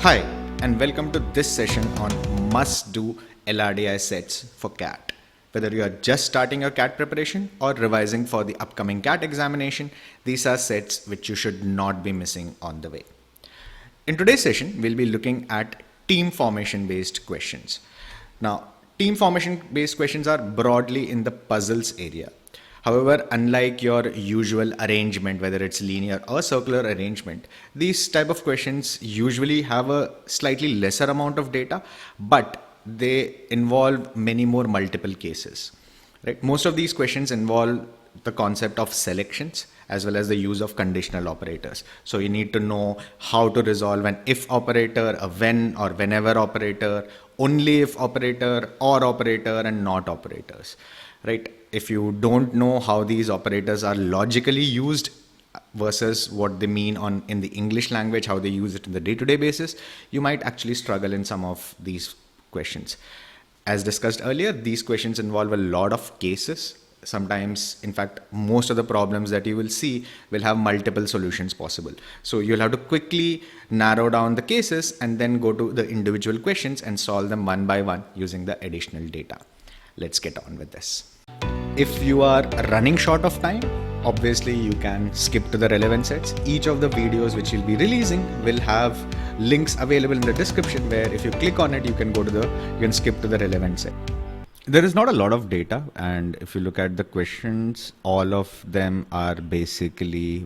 Hi, and welcome to this session on must-do LRDI sets for CAT. Whether you are just starting your CAT preparation or revising for the upcoming CAT examination, these are sets which you should not be missing on the way. In today's session, we'll be looking at team formation based questions. Now, team formation based questions are broadly in the puzzles area. However, unlike your usual arrangement, whether it's linear or circular arrangement, these type of questions usually have a slightly lesser amount of data, but they involve many more multiple cases. Right? Most of these questions involve the concept of selections as well as the use of conditional operators. So you need to know how to resolve an if operator, a when or whenever operator, only if operator, or operator, and not operators. Right? If you don't know how these operators are logically used versus what they mean in the English language, how they use it in the day-to-day basis, you might actually struggle in some of these questions. As discussed earlier, these questions involve a lot of cases. Sometimes, in fact, most of the problems that you will see will have multiple solutions possible. So you'll have to quickly narrow down the cases and then go to the individual questions and solve them one by one using the additional data. Let's get on with this. If you are running short of time, obviously you can skip to the relevant sets. Each of the videos which you'll be releasing will have links available in the description where if you click on it, you can skip to the relevant set. There is not a lot of data, and if you look at the questions, all of them are basically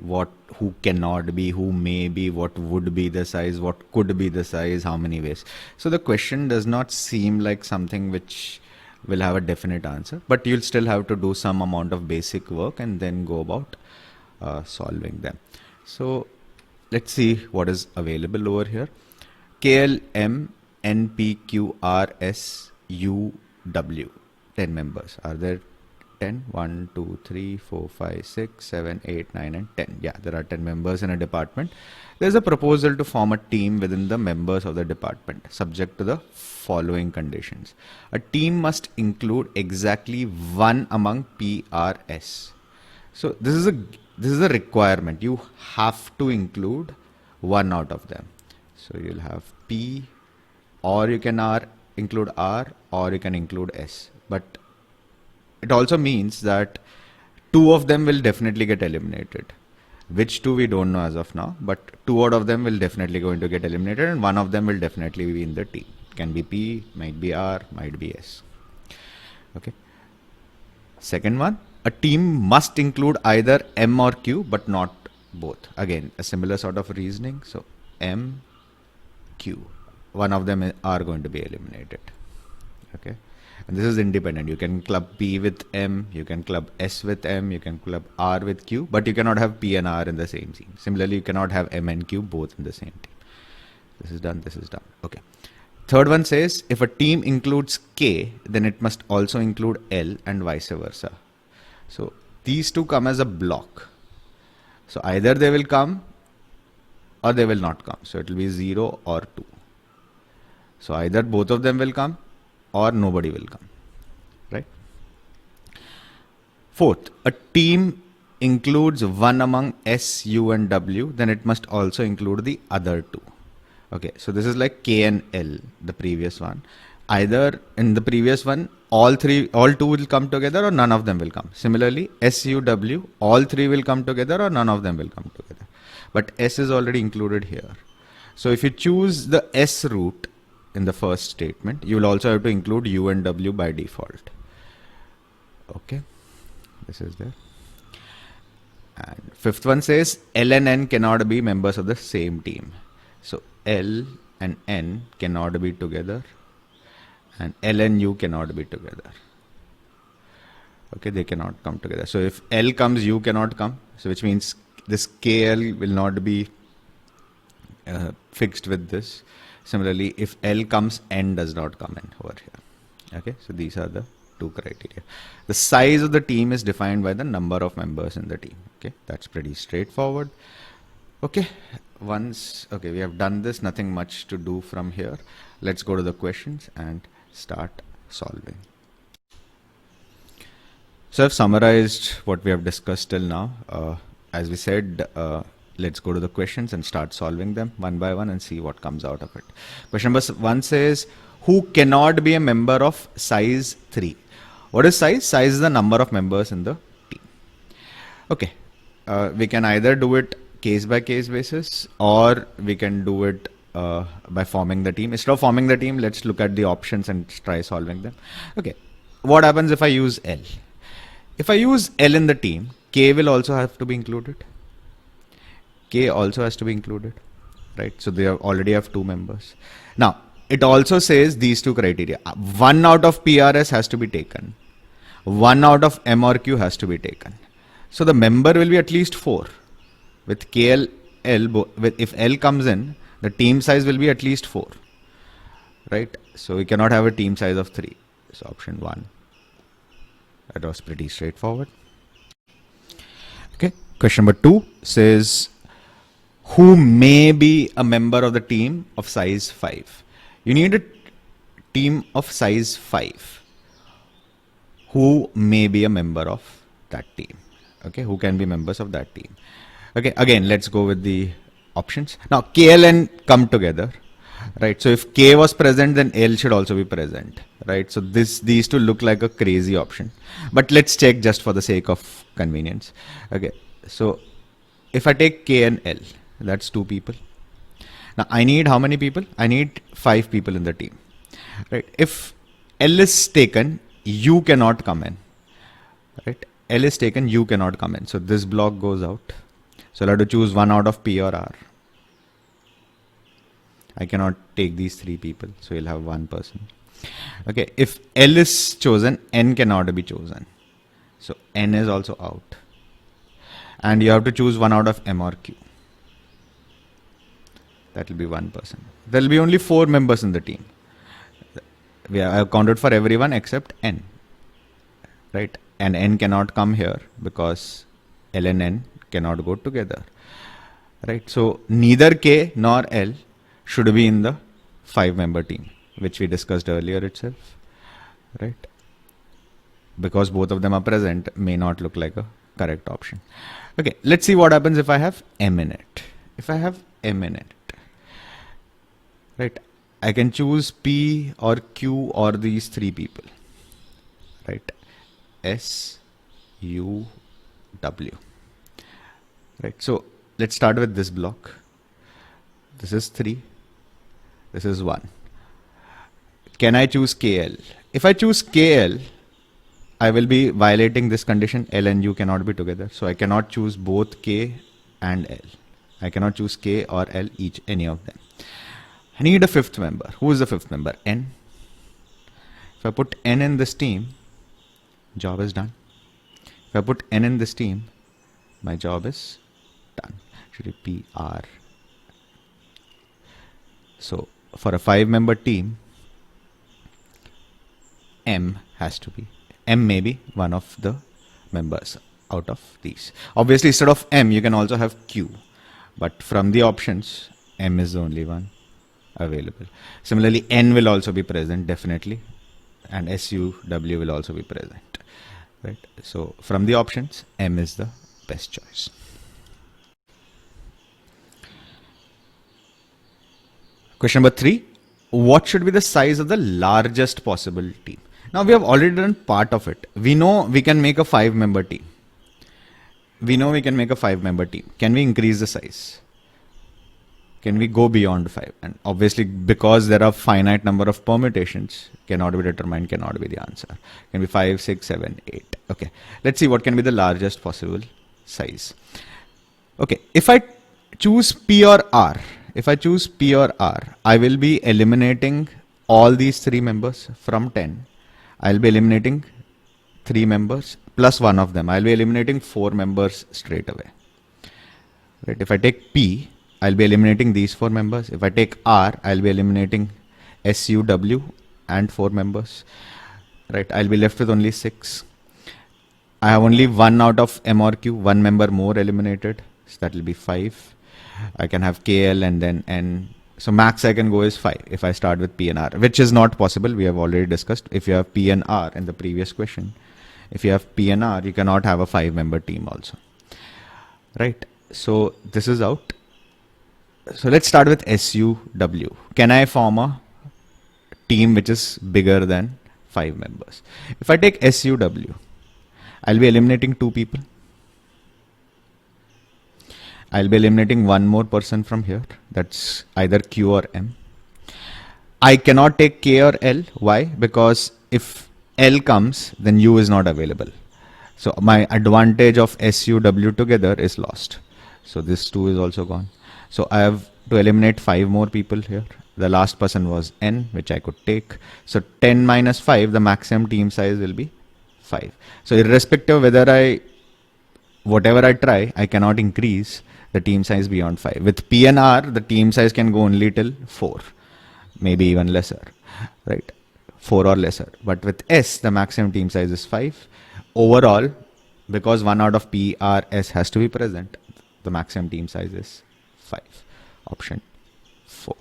who cannot be, who may be, what would be the size, what could be the size, how many ways. So the question does not seem like something which will have a definite answer, but you'll still have to do some amount of basic work and then go about solving them. So let's see what is available over here. KLM NPQRS UW, 10 members. Are there 10? 1, 2, 3, 4, 5, 6, 7, 8, 9, and 10. Yeah, there are 10 members in a department. There's a proposal to form a team within the members of the department, subject to the following conditions. A team must include exactly one among PRS. So this is a requirement. You have to include one out of them. So you'll have P, or you can include R, or you can include S. But it also means that two of them will definitely get eliminated. Which two we don't know as of now, but two out of them will definitely going to get eliminated, and one of them will definitely be in the team. Can be P, might be R, might be S. Okay. Second one, a team must include either M or Q, but not both. Again, a similar sort of reasoning. So M, Q, one of them are going to be eliminated. Okay. And this is independent. You can club P with M, you can club S with M, you can club R with Q, but you cannot have P and R in the same team. Similarly, you cannot have M and Q both in the same team. This is done, this is done. Okay. Third one says, if a team includes K, then it must also include L and vice versa. So these two come as a block. So either they will come or they will not come. So it will be 0 or 2. So either both of them will come or nobody will come, right? Fourth, a team includes one among S, U, and W, then it must also include the other two. Okay, so this is like K and L, the previous one. Either in the previous one, all two will come together or none of them will come. Similarly, S, U, W, all three will come together or none of them will come together. But S is already included here. So if you choose the S route in the first statement, you will also have to include U and W by default. Okay, this is there. And fifth one says L and N cannot be members of the same team. So L and N cannot be together, and L and U cannot be together. Okay, they cannot come together. So if L comes, U cannot come. So which means this KL will not be fixed with this. Similarly, if L comes, N does not come in over here. Okay, so these are the two criteria. The size of the team is defined by the number of members in the team. Okay, that's pretty straightforward. Okay, we have done this, nothing much to do from here. Let's go to the questions and start solving. So I've summarized what we have discussed till now. As we said, let's go to the questions and start solving them one by one and see what comes out of it. Question number 1 says, who cannot be a member of size 3? What is size? Size is the number of members in the team. Okay, we can either do it case by case basis, or we can do it by forming the team. Instead of forming the team, let's look at the options and try solving them. Okay, what happens if I use L? If I use L in the team, K will also have to be included. K also has to be included, right? So they already have 2 members. Now, it also says these 2 criteria. 1 out of PRS has to be taken. 1 out of M or Q has to be taken. So the member will be at least 4. With KL, if L comes in, the team size will be at least 4, right? So we cannot have a team size of 3. So option 1. That was pretty straightforward. Okay. Question number 2 says, who may be a member of the team of size 5? You need a team of size 5. Who may be a member of that team? Okay, who can be members of that team? Okay, again, let's go with the options. Now, K, L, N come together, right? So if K was present, then L should also be present, right? So these 2 look like a crazy option, but let's check just for the sake of convenience. Okay, so if I take K and L, that's 2 people. Now I need how many people? I need 5 people in the team, right? If L is taken, U cannot come in, right? L is taken, U cannot come in. So this block goes out. So I'll have to choose 1 out of P or R. I cannot take these 3 people, so you'll have 1 person. Okay, if L is chosen, N cannot be chosen. So N is also out. And you have to choose 1 out of M or Q. That will be 1 person. There will be only 4 members in the team. I have counted for everyone except N, right? And N cannot come here because L and N cannot go together, right? So neither K nor L should be in the 5-member team, which we discussed earlier itself, right? Because both of them are present, may not look like a correct option. Okay, let's see what happens if I have M in it. If I have M in it, right, I can choose P or Q or these 3 people, right? S, U, W. Right, so let's start with this block. This is 3. This is 1. Can I choose KL? If I choose KL, I will be violating this condition. L and U cannot be together. So I cannot choose both K and L. I cannot choose K or L, any of them. I need a 5th member. Who is the 5th member? N. If I put N in this team, job is done. If I put N in this team, my job is done. Should be P, R. So for a 5-member team, M may be one of the members out of these. Obviously, instead of M, you can also have Q, but from the options, M is the only one available. Similarly, N will also be present, definitely, and S, U, W will also be present, right? So from the options, M is the best choice. Question number 3, what should be the size of the largest possible team? Now we have already done part of it. We know we can make a 5-member team. Can we increase the size? Can we go beyond 5? And obviously, because there are finite number of permutations, cannot be determined, cannot be the answer. Can be 5, 6, 7, 8. Okay, let's see what can be the largest possible size. Okay, if I choose P or R, I will be eliminating all these 3 members from 10. I'll be eliminating 3 members plus 1 of them. I'll be eliminating 4 members straight away. Right? If I take P, I'll be eliminating these 4 members. If I take R, I'll be eliminating S, U, W and 4 members. Right? I'll be left with only 6. I have only 1 out of M or Q, 1 member more eliminated. So that will be 5. I can have KL and then N. So max I can go is 5 if I start with P and R, which is not possible. We have already discussed. If you have P and R in the previous question, if you have P and R, you cannot have a 5-member team also. Right? So this is out. So let's start with SUW. Can I form a team which is bigger than 5 members? If I take SUW, I'll be eliminating 2 people. I'll be eliminating one more person from here. That's either Q or M. I cannot take K or L. Why? Because if L comes, then U is not available. So my advantage of SUW together is lost. So this 2 is also gone. So I have to eliminate 5 more people here. The last person was N, which I could take. So 10 minus 5, the maximum team size will be 5. So irrespective whether whatever I try, I cannot increase the team size beyond 5. With P and R, the team size can go only till 4, maybe even lesser, right? 4 or lesser. But with S, the maximum team size is 5. Overall, because one out of P, R, S has to be present, the maximum team size is 5. Option 4.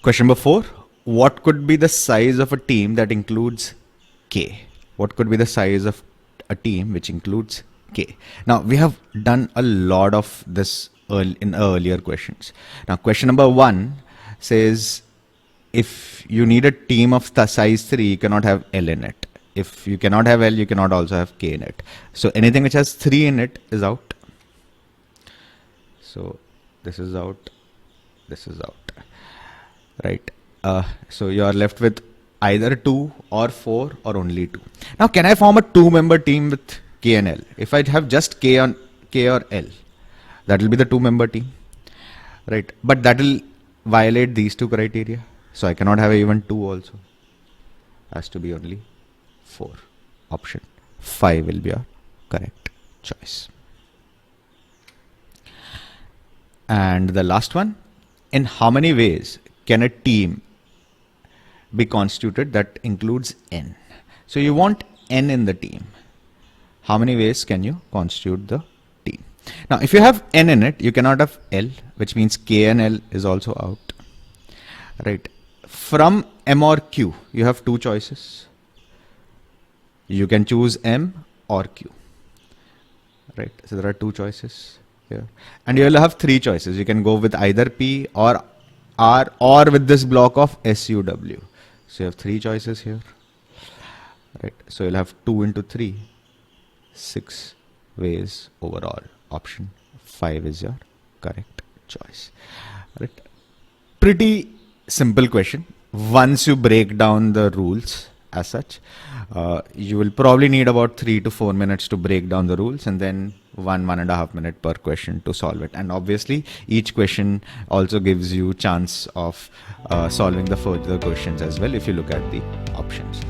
Question number 4. What could be the size of a team that includes K? What could be the size of a team which includes K? Now, we have done a lot of this in earlier questions. Now, question number 1 says, if you need a team of the size 3, you cannot have L in it. If you cannot have L, you cannot also have K in it. So anything which has 3 in it is out. So this is out. This is out. Right. So you are left with either 2 or 4 or only 2. Now, can I form a 2-member team with K and L? If I have just K or L, that will be the 2-member team, right? But that will violate these 2 criteria. So I cannot have even 2 also. Has to be only 4. Option 5 will be our correct choice. And the last one, in how many ways can a team be constituted that includes N? So you want N in the team. How many ways can you constitute the team? Now, if you have N in it, you cannot have L, which means K and L is also out, right? From M or Q, you have 2 choices. You can choose M or Q, right? So there are 2 choices here, and you will have 3 choices. You can go with either P or R or with this block of SUW. So you have 3 choices here, right? So you'll have 2 into 3, 6 ways overall. Option 5 is your correct choice, right? Pretty simple question. Once you break down the rules as such, you will probably need about 3 to 4 minutes to break down the rules, and then 1.5 minutes per question to solve it. And obviously each question also gives you chance of solving the further questions as well if you look at the options.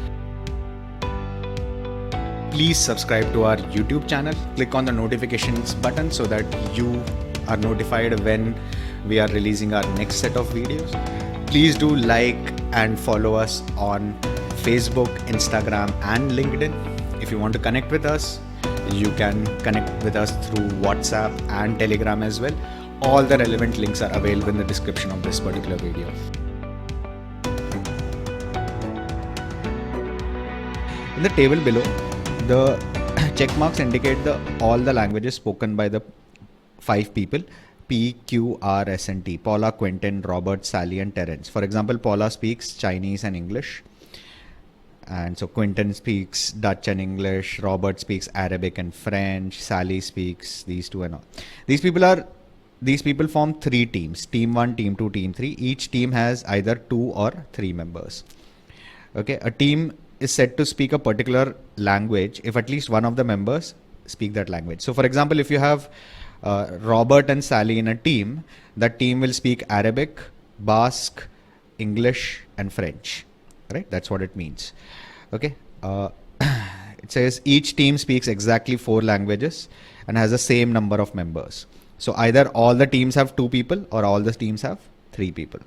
Please subscribe to our YouTube channel. Click on the notifications button so that you are notified when we are releasing our next set of videos. Please do like and follow us on Facebook, Instagram, and LinkedIn. If you want to connect with us, you can connect with us through WhatsApp and Telegram as well. All the relevant links are available in the description of this particular video. In the table below, the check marks indicate all the languages spoken by the 5 people: P, Q, R, S, and T. Paula, Quentin, Robert, Sally, and Terence. For example, Paula speaks Chinese and English. And so Quentin speaks Dutch and English, Robert speaks Arabic and French, Sally speaks these 2 and all. These people form 3 teams: team 1, team 2, team 3. Each team has either 2 or 3 members. Okay, a team is said to speak a particular language if at least one of the members speak that language. So for example, if you have Robert and Sally in a team, that team will speak Arabic, Basque, English, and French. Right, that's what it means. Okay, it says each team speaks exactly 4 languages and has the same number of members. So either all the teams have 2 people or all the teams have 3 people.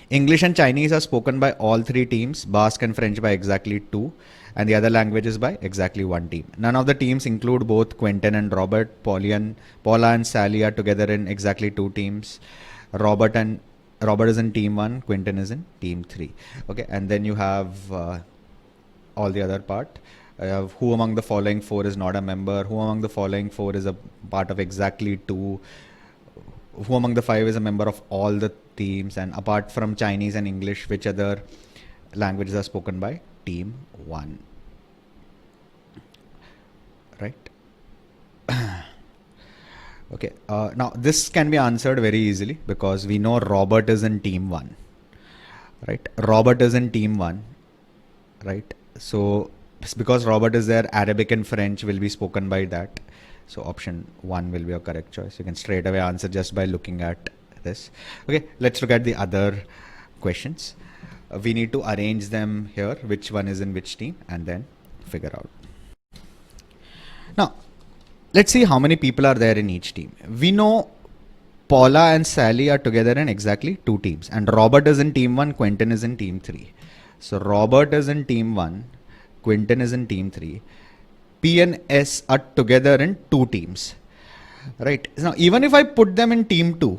English and Chinese are spoken by all 3 teams, Basque and French by exactly 2, and the other languages by exactly 1 team. None of the teams include both Quentin and Robert. Paula and Sally are together in exactly 2 teams. Robert is in team 1, Quentin is in team 3. Okay, and then you have all the other part. Who among the following four is not a member? Who among the following four is a part of exactly two? Who among the five is a member of all the teams? And apart from Chinese and English, which other languages are spoken by team 1? Right? Okay. Now this can be answered very easily because we know Robert is in team 1. Right? Robert is in team 1. Right? So because Robert is there, Arabic and French will be spoken by that. So option 1 will be a correct choice. You can straight away answer just by looking at this. Okay, let's look at the other questions. We need to arrange them here, which one is in which team, and then figure out. Now, let's see how many people are there in each team. We know Paula and Sally are together in exactly 2 teams, and Robert is in team 1, Quentin is in team 3. So Robert is in team 1, Quentin is in team 3. P and S are together in 2 teams, right? Now, even if I put them in team 2,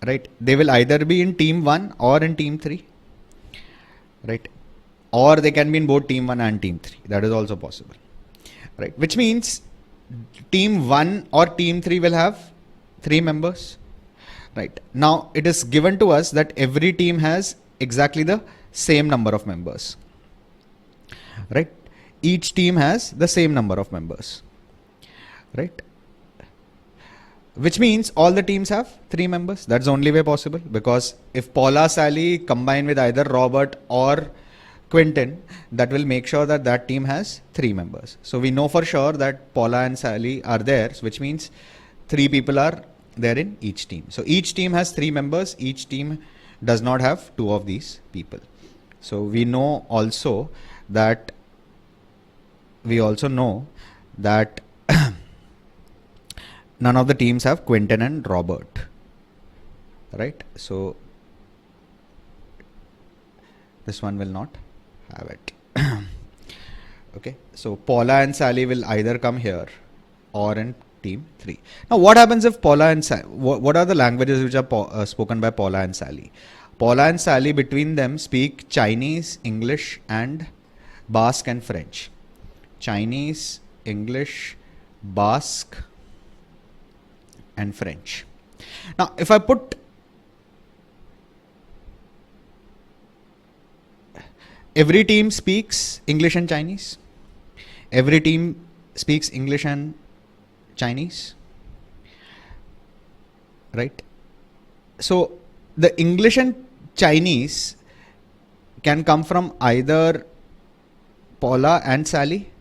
right, they will either be in team 1 or in team 3, right? Or they can be in both team 1 and team 3. That is also possible, right? Which means team 1 or team 3 will have 3 members, right? Now, it is given to us that every team has exactly the same number of members, right? Each team has the same number of members, right? Which means all the teams have 3 members. That's the only way possible, because if Paula, Sally combine with either Robert or Quentin, that will make sure that that team has 3 members. So we know for sure that Paula and Sally are there, which means 3 people are there in each team. So each team has 3 members. Each team does not have 2 of these people. So we know also that none of the teams have Quentin and Robert, right? So this one will not have it. Okay, so Paula and Sally will either come here or in team 3. Now what happens if Paula and Sally, what are the languages which are spoken by Paula and Sally? Paula and Sally between them speak Chinese, English and Basque and French. Chinese, English, Basque and French. Now if I put every team speaks English and Chinese, every team speaks English and Chinese, right? So the English and Chinese can come from either Paula and Sally,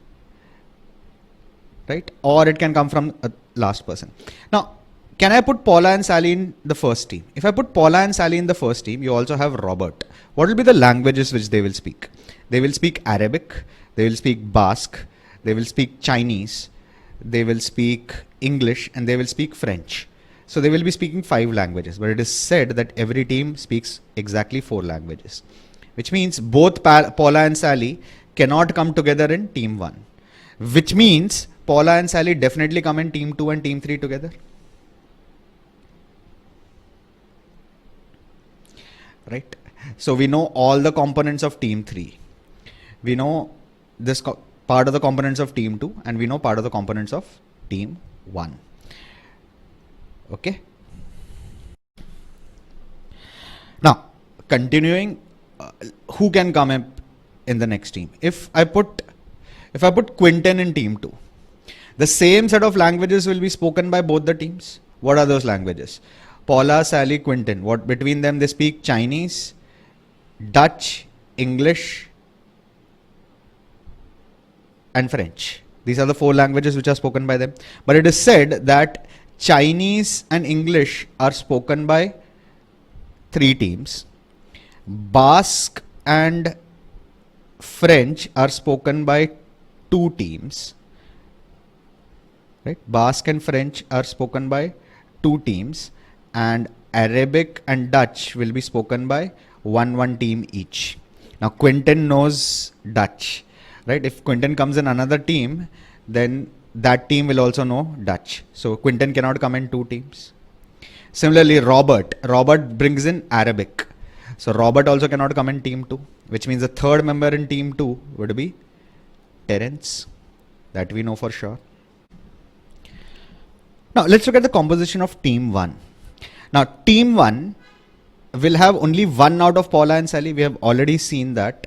right? Or it can come from a last person. Now, can I put Paula and Sally in the first team? If I put Paula and Sally in the first team, you also have Robert. What will be the languages which they will speak? They will speak Arabic, they will speak Basque, they will speak Chinese, they will speak English, and they will speak French. So they will be speaking 5 languages, but it is said that every team speaks exactly 4 languages, which means both Paula and Sally cannot come together in team 1, which means Paula and Sally definitely come in team 2 and team 3 together, right? So we know all the components of team 3. We know this part of the components of team 2, and we know part of the components of team 1. Okay. Now, continuing, who can come up in the next team? If I put Quentin in team 2, the same set of languages will be spoken by both the teams. What are those languages? Paula, Sally, Quentin. What between them they speak? Chinese, Dutch, English, and French. These are the 4 languages which are spoken by them. But it is said that Chinese and English are spoken by 3 teams. Basque and French are spoken by 2 teams. Right? Basque and French are spoken by 2 teams, and Arabic and Dutch will be spoken by one team each. Now Quentin knows Dutch, right? If Quentin comes in another team, then that team will also know Dutch. So Quentin cannot come in 2 teams. Similarly, Robert brings in Arabic. So Robert also cannot come in team 2, which means the third member in team 2 would be Terence, that we know for sure. Now let's look at the composition of team 1. Now team 1 will have only one out of Paula and Sally. We have already seen that,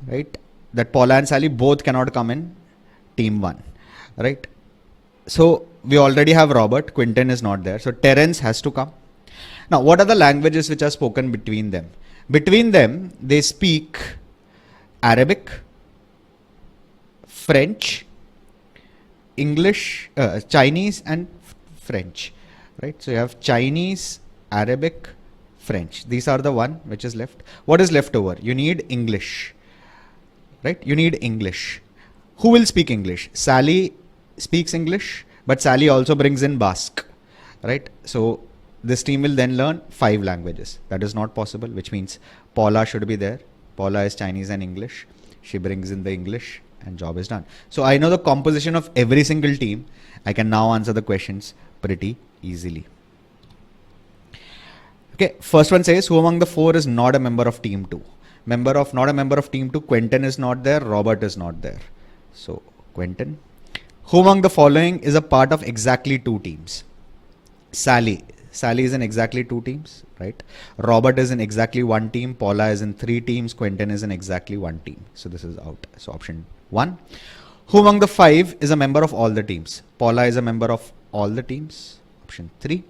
right? That Paula and Sally both cannot come in team 1, right? So we already have Robert, Quinton is not there. So Terence has to come. Now what are the languages which are spoken between them? Between them, they speak Arabic, French, English, Chinese and French, right? So you have Chinese, Arabic, French. These are the one which is left. What is left over? You need English, right? You need English. Who will speak English? Sally speaks English, but Sally also brings in Basque, right? So this team will then learn 5 languages. That is not possible, which means Paula should be there. Paula is Chinese and English. She brings in the English and job is done. So I know the composition of every single team. I can now answer the questions pretty easily. Okay, first one says, who among the 4 is not a member of team 2? Not a member of team 2, Quentin is not there, Robert is not there. So Quentin. Who among the following is a part of exactly 2 teams? Sally is in exactly 2 teams, right? Robert is in exactly 1 team, Paula is in 3 teams, Quentin is in exactly 1 team. So this is out. So option 1. Who among the 5 is a member of all the teams? Paula is a member of all the teams. Option 3.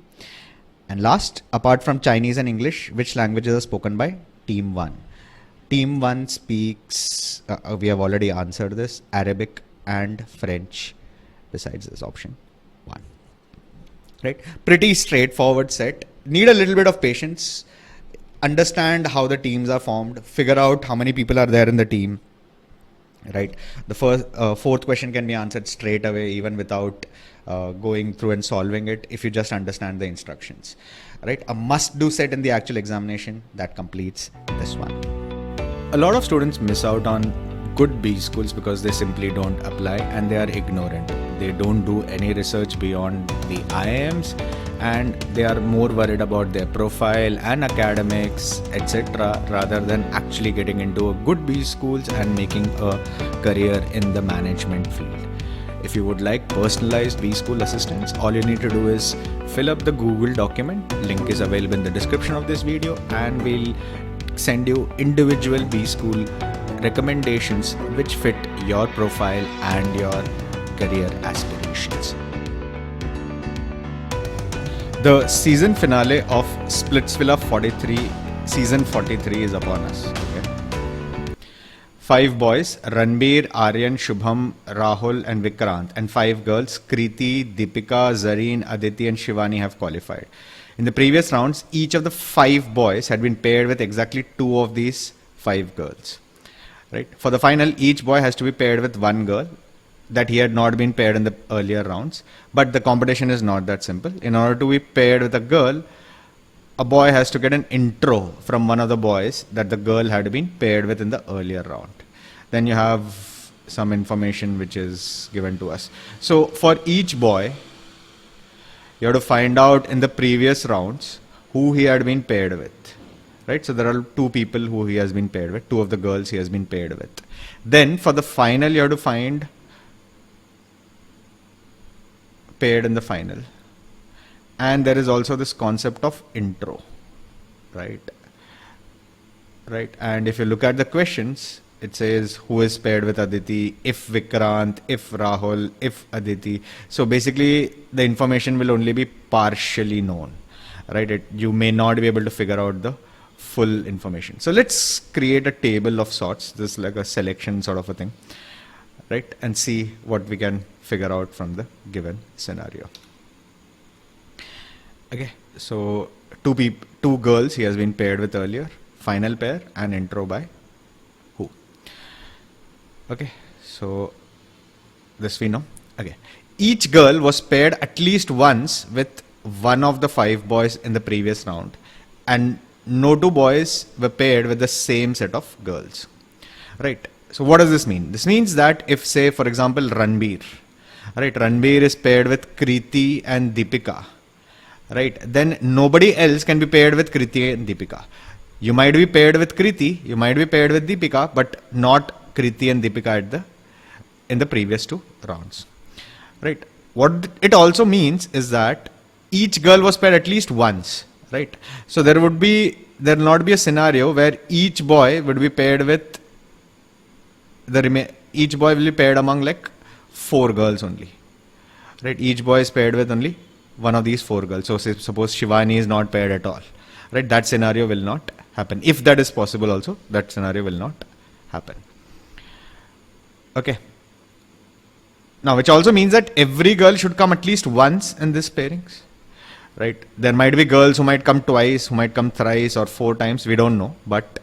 And last, apart from Chinese and English, which languages are spoken by team 1? Team 1 speaks, we have already answered this, Arabic and French besides this option 1. Right? Pretty straightforward set. Need a little bit of patience. Understand how the teams are formed. Figure out how many people are there in the team. Right? The fourth question can be answered straight away, even without going through and solving it, if you just understand the instructions. Right? A must-do set in the actual examination that completes this one. A lot of students miss out on good B schools because they simply don't apply and they are ignorant. They don't do any research beyond the IIMs and they are more worried about their profile and academics, etc., rather than actually getting into a good B schools and making a career in the management field. If you would like personalized B school assistance, all you need to do is fill up the Google document. Link is available in the description of this video and we'll send you individual B school recommendations which fit your profile and your career aspirations. The season finale of Splitsvilla 43, season 43 is upon us. Okay? 5 boys, Ranbir, Aryan, Shubham, Rahul and Vikrant, and 5 girls, Kriti, Deepika, Zareen, Aditi and Shivani have qualified. In the previous rounds, each of the 5 boys had been paired with exactly 2 of these 5 girls. Right? For the final, each boy has to be paired with 1 girl that he had not been paired in the earlier rounds. But the competition is not that simple. In order to be paired with a girl, a boy has to get an intro from one of the boys that the girl had been paired with in the earlier round. Then you have some information which is given to us. So for each boy, you have to find out in the previous rounds who he had been paired with. Right? So there are 2 people who he has been paired with, 2 of the girls he has been paired with. Then for the final, you have to find paired in the final. And there is also this concept of intro. Right? Right? And if you look at the questions, it says who is paired with Aditi, if Vikrant, if Rahul, if Aditi. So basically the information will only be partially known. Right? You may not be able to figure out the full information. So let's create a table of sorts. This is like a selection sort of a thing, right? And see what we can figure out from the given scenario. Okay, so 2 girls he has been paired with earlier, final pair and intro by who. Okay, so this we know. Okay, each girl was paired at least once with one of the 5 boys in the previous round and no 2 boys were paired with the same set of girls. Right. So what does this mean? This means that if, say, for example, Ranbir, right, Ranbir is paired with Kriti and Deepika, right, then nobody else can be paired with Kriti and Deepika. You might be paired with Kriti, you might be paired with Deepika, but not Kriti and Deepika at the in the previous 2 rounds. Right. What it also means is that each girl was paired at least once. Right. So there will not be a scenario where each boy would be paired with each boy will be paired among like 4 girls only. Right. Each boy is paired with only one of these 4 girls. So suppose Shivani is not paired at all. Right. That scenario will not happen. If that is possible also, that scenario will not happen. Okay. Now, which also means that every girl should come at least once in this pairings. Right. There might be girls who might come twice, who might come thrice or 4 times. We don't know. But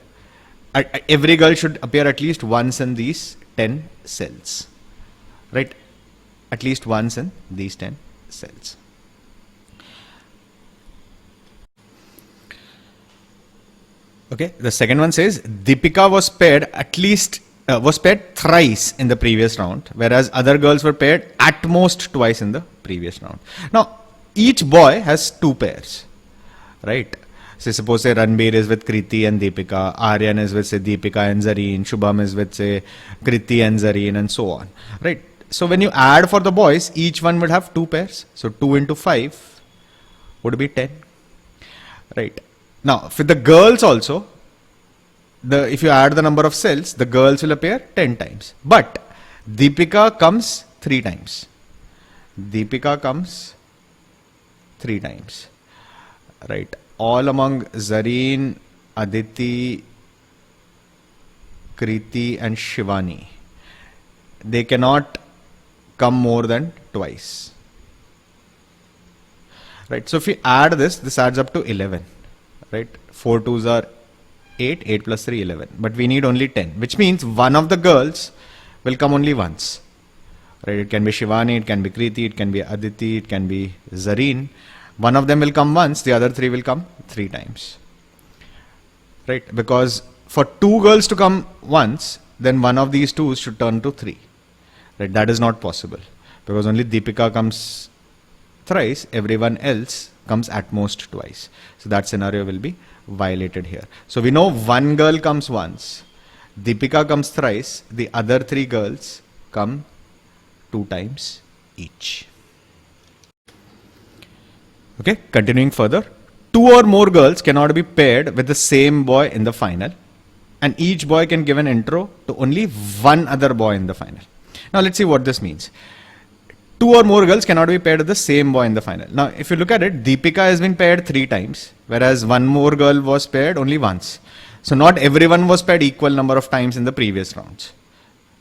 every girl should appear at least once in these 10 cells. Right. At least once in these 10 cells. Okay. The second one says Deepika was paired thrice in the previous round, whereas other girls were paired at most twice in the previous round. Now, each boy has 2 pairs, right? So suppose say Ranbir is with Kriti and Deepika, Aryan is with say Deepika and Zareen, Shubham is with say Kriti and Zareen, and so on, right? So when you add for the boys, each one would have 2 pairs. So 2 into 5 would be 10, right? Now for the girls also, if you add the number of cells, the girls will appear 10 times. But Deepika comes 3 times. Deepika comes 3 times. Right. All among Zareen, Aditi, Kriti and Shivani. They cannot come more than twice. Right. So if we add this adds up to 11. Right. 4 twos are 8, 8 plus 3, 11. But we need only 10, which means one of the girls will come only once. Right? It can be Shivani, it can be Kriti, it can be Aditi, it can be Zareen. One of them will come once, the other 3 will come 3 times. Right? Because for 2 girls to come once, then one of these 2s should turn to 3. Right? That is not possible. Because only Deepika comes thrice, everyone else comes at most twice. So that scenario will be violated here. So we know one girl comes once, Deepika comes thrice, the other 3 girls come 2 times each. Okay, continuing further. 2 or more girls cannot be paired with the same boy in the final, and each boy can give an intro to only one other boy in the final. Now let's see what this means. 2 or more girls cannot be paired with the same boy in the final. Now, if you look at it, Deepika has been paired 3 times, whereas one more girl was paired only once. So not everyone was paired equal number of times in the previous rounds,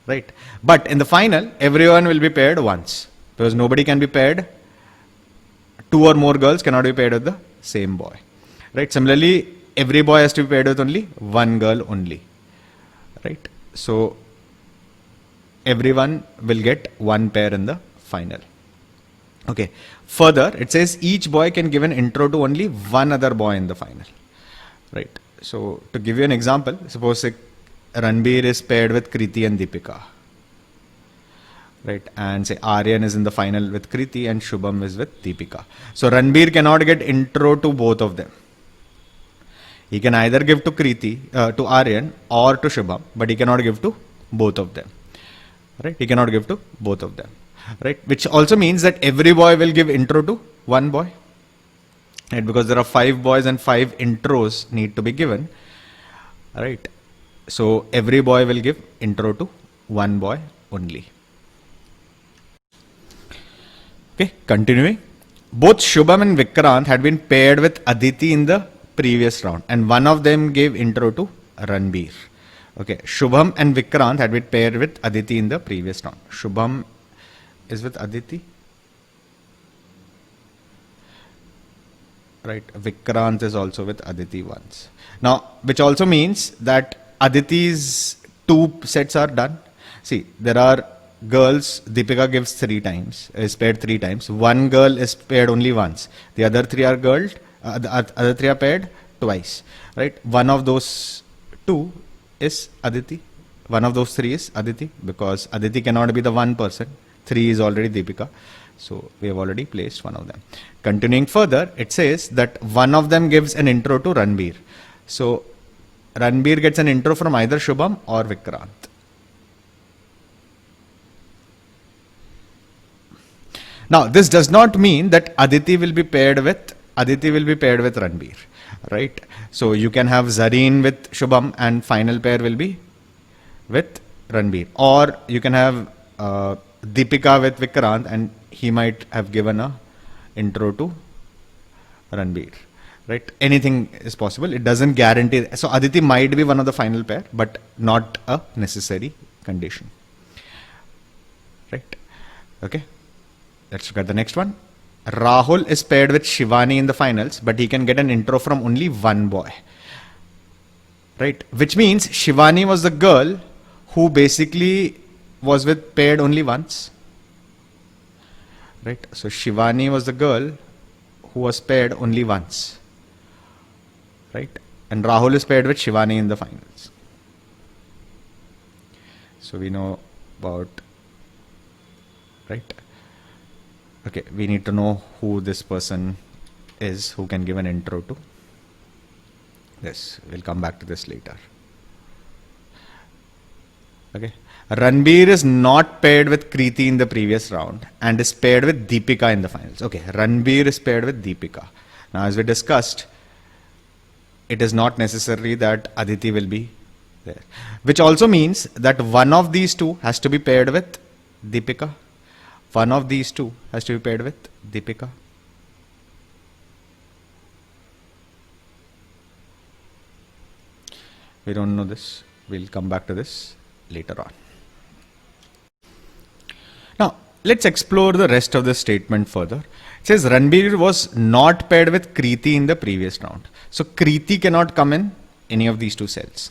right? But in the final, everyone will be paired once, because nobody can be paired. 2 or more girls cannot be paired with the same boy, right? Similarly, every boy has to be paired with only one girl only, right? So everyone will get 1 pair in the final. Okay. Further, it says each boy can give an intro to only one other boy in the final. Right. So to give you an example, suppose Ranbir is paired with Kriti and Deepika. Right. And say Aryan is in the final with Kriti and Shubham is with Deepika. So Ranbir cannot get intro to both of them. He can either give to Kriti, to Aryan or to Shubham, but he cannot give to both of them. Right. He cannot give to both of them. Right, which also means that every boy will give intro to one boy, right? Because there are 5 boys and 5 intros need to be given, right? So every boy will give intro to one boy only. Okay, continuing. Both Shubham and Vikrant had been paired with Aditi in the previous round, and one of them gave intro to Ranbir. Okay, Shubham and Vikrant had been paired with Aditi in the previous round. Shubham is with Aditi, right? Vikrant is also with Aditi once. Now, which also means that Aditi's 2 sets are done. See, there are girls, Deepika gives 3 times, is paired 3 times. One girl is paired only once. The other 3 are the other 3 are paired twice, right? One of those 2 is Aditi. One of those 3 is Aditi, because Aditi cannot be the one person. 3 is already Deepika. So we have already placed one of them. Continuing further, it says that one of them gives an intro to Ranbir. So Ranbir gets an intro from either Shubham or Vikrant. Now, this does not mean that Aditi will be paired with Ranbir, right? So you can have Zareen with Shubham and final pair will be with Ranbir, or you can have Deepika with Vikrant and he might have given a intro to Ranbir, right? Anything is possible. It doesn't guarantee. So Aditi might be one of the final pair, but not a necessary condition, right? Okay. Let's look at the next one. Rahul is paired with Shivani in the finals, but he can get an intro from only one boy, right? Which means Shivani was the girl who basically was with paired only once, right? So Shivani was the girl who was paired only once, right? And Rahul is paired with Shivani in the finals. So we know about, right? Okay, we need to know who this person is who can give an intro to this. We'll come back to this later. Okay. Ranbir is not paired with Kriti in the previous round and is paired with Deepika in the finals. Okay, Ranbir is paired with Deepika. Now, as we discussed, it is not necessary that Aditi will be there, which also means that one of these two has to be paired with Deepika. One of these two has to be paired with Deepika. We don't know this. We'll come back to this later on. Now, let's explore the rest of the statement further. It says Ranbir was not paired with Kriti in the previous round. So Kriti cannot come in any of these two cells.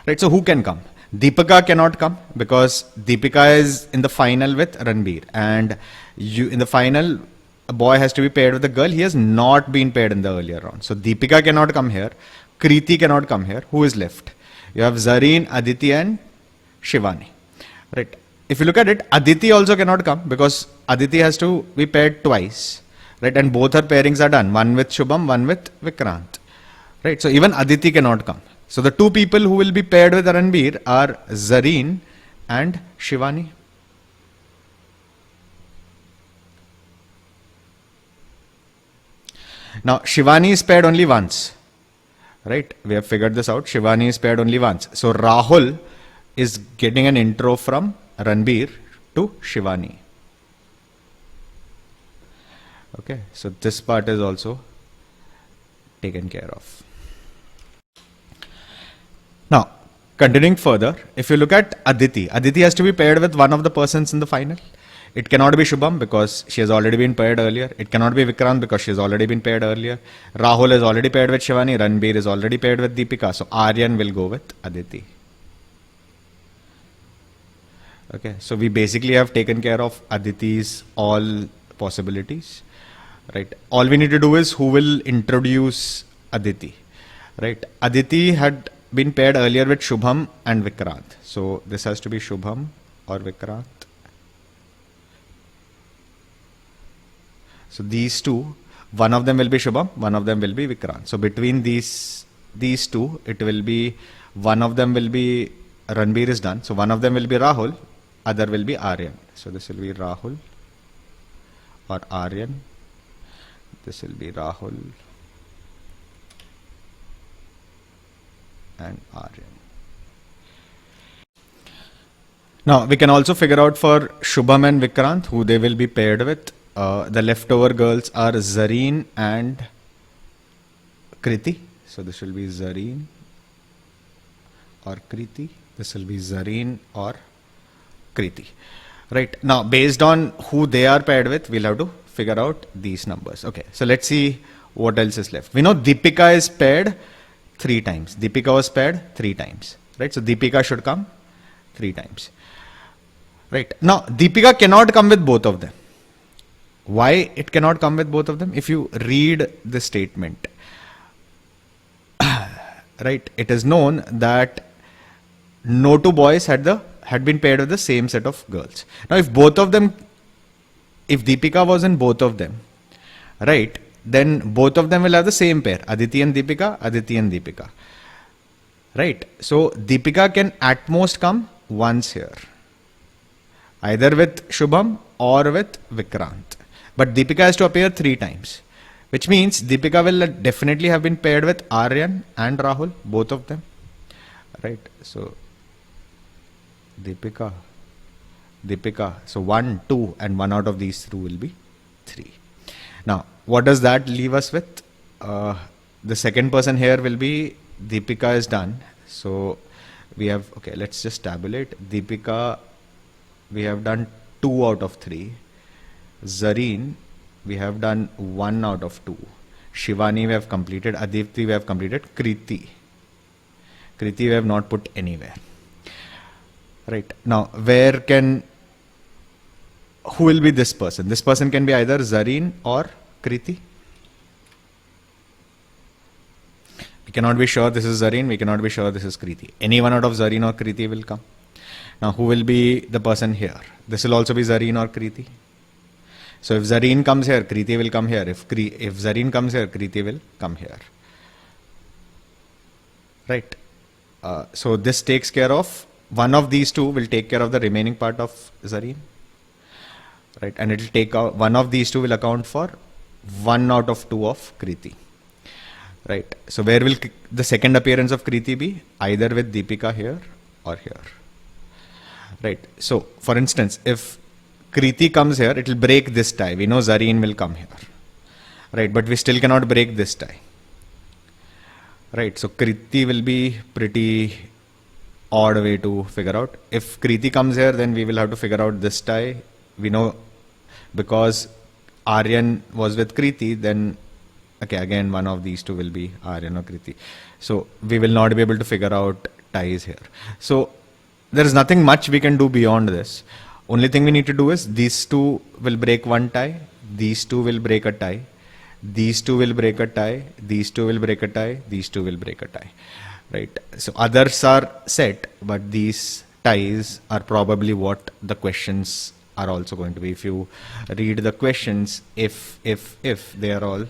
Right, so who can come? Deepika cannot come because Deepika is in the final with Ranbir, and in the final a boy has to be paired with a girl. He has not been paired in the earlier round. So Deepika cannot come here. Kriti cannot come here. Who is left? You have Zareen, Aditi and Shivani. Right. If you look at it, Aditi also cannot come because Aditi has to be paired twice. Right. And both her pairings are done. One with Shubham, one with Vikrant. Right. So even Aditi cannot come. So the two people who will be paired with Ranbir are Zareen and Shivani. Now Shivani is paired only once, right? We have figured this out. Shivani is paired only once. So Rahul is getting an intro from Ranbir to Shivani. Okay, so this part is also taken care of. Now, continuing further, if you look at Aditi, Aditi has to be paired with one of the persons in the final. It cannot be Shubham because she has already been paired earlier. It cannot be Vikrant because she has already been paired earlier. Rahul is already paired with Shivani. Ranbir is already paired with Deepika. So Aryan will go with Aditi. Okay, so we basically have taken care of Aditi's all possibilities. Right. All we need to do is who will introduce Aditi. Right. Aditi had been paired earlier with Shubham and Vikrant. So this has to be Shubham or Vikrant. So these two, one of them will be Shubham, one of them will be Vikrant. So between these two, it will be, one of them will be, Ranbir is done. So one of them will be Rahul, other will be Aryan. So this will be Rahul or Aryan. This will be Rahul and Aryan. Now we can also figure out for Shubham and Vikrant who they will be paired with. The leftover girls are Zareen and Kriti. So this will be Zareen or Kriti. This will be Zareen or Kriti. Right. Now based on who they are paired with, we'll have to figure out these numbers. Okay. So let's see what else is left. We know Deepika is paired 3 times. Deepika was paired 3 times. Right. So Deepika should come 3 times. Right. Now Deepika cannot come with both of them. Why it cannot come with both of them? If you read the statement, right, it is known that no two boys had been paired with the same set of girls. Now if both of them, if Deepika was in both of them, right, then both of them will have the same pair, Aditi and Deepika, Aditi and Deepika. Right. So Deepika can at most come once here, either with Shubham or with Vikrant. But Deepika has to appear 3 times, which means Deepika will definitely have been paired with Aryan and Rahul, both of them, right? So Deepika, so 1, 2 and 1 out of these 2 will be 3. Now what does that leave us with? The second person here will be Deepika is done. So we have, okay, let's just tabulate. Deepika, we have done 2 out of 3. Zareen, we have done 1 out of 2. Shivani, we have completed. Aditi, we have completed. Kriti, we have not put anywhere. Right. Now, who will be this person? This person can be either Zareen or Kriti. We cannot be sure this is Zareen. We cannot be sure this is Kriti. Any one out of Zareen or Kriti will come. Now, who will be the person here? This will also be Zareen or Kriti. So, if Zareen comes here, Kriti will come here. If Zareen comes here, Kriti will come here. Right. So, this takes care of one of these 2 will take care of the remaining part of Zareen. Right. And it will take out one of these 2 will account for 1 out of 2 of Kriti. Right. So, where will the second appearance of Kriti be? Either with Deepika here or here. Right. So, for instance, if Kriti comes here, it will break this tie. We know Zareen will come here. Right. But we still cannot break this tie. Right. So, Kriti will be pretty odd way to figure out. If Kriti comes here, then we will have to figure out this tie. We know because Aryan was with Kriti, then okay, again one of these 2 will be Aryan or Kriti. So we will not be able to figure out ties here. So there is nothing much we can do beyond this. Only thing we need to do is these 2 will break one tie, these 2 will break a tie, these 2 will break a tie, these 2 will break a tie, these 2 will break a tie. Right. So others are set, but these ties are probably what the questions are also going to be. If you read the questions, if they are all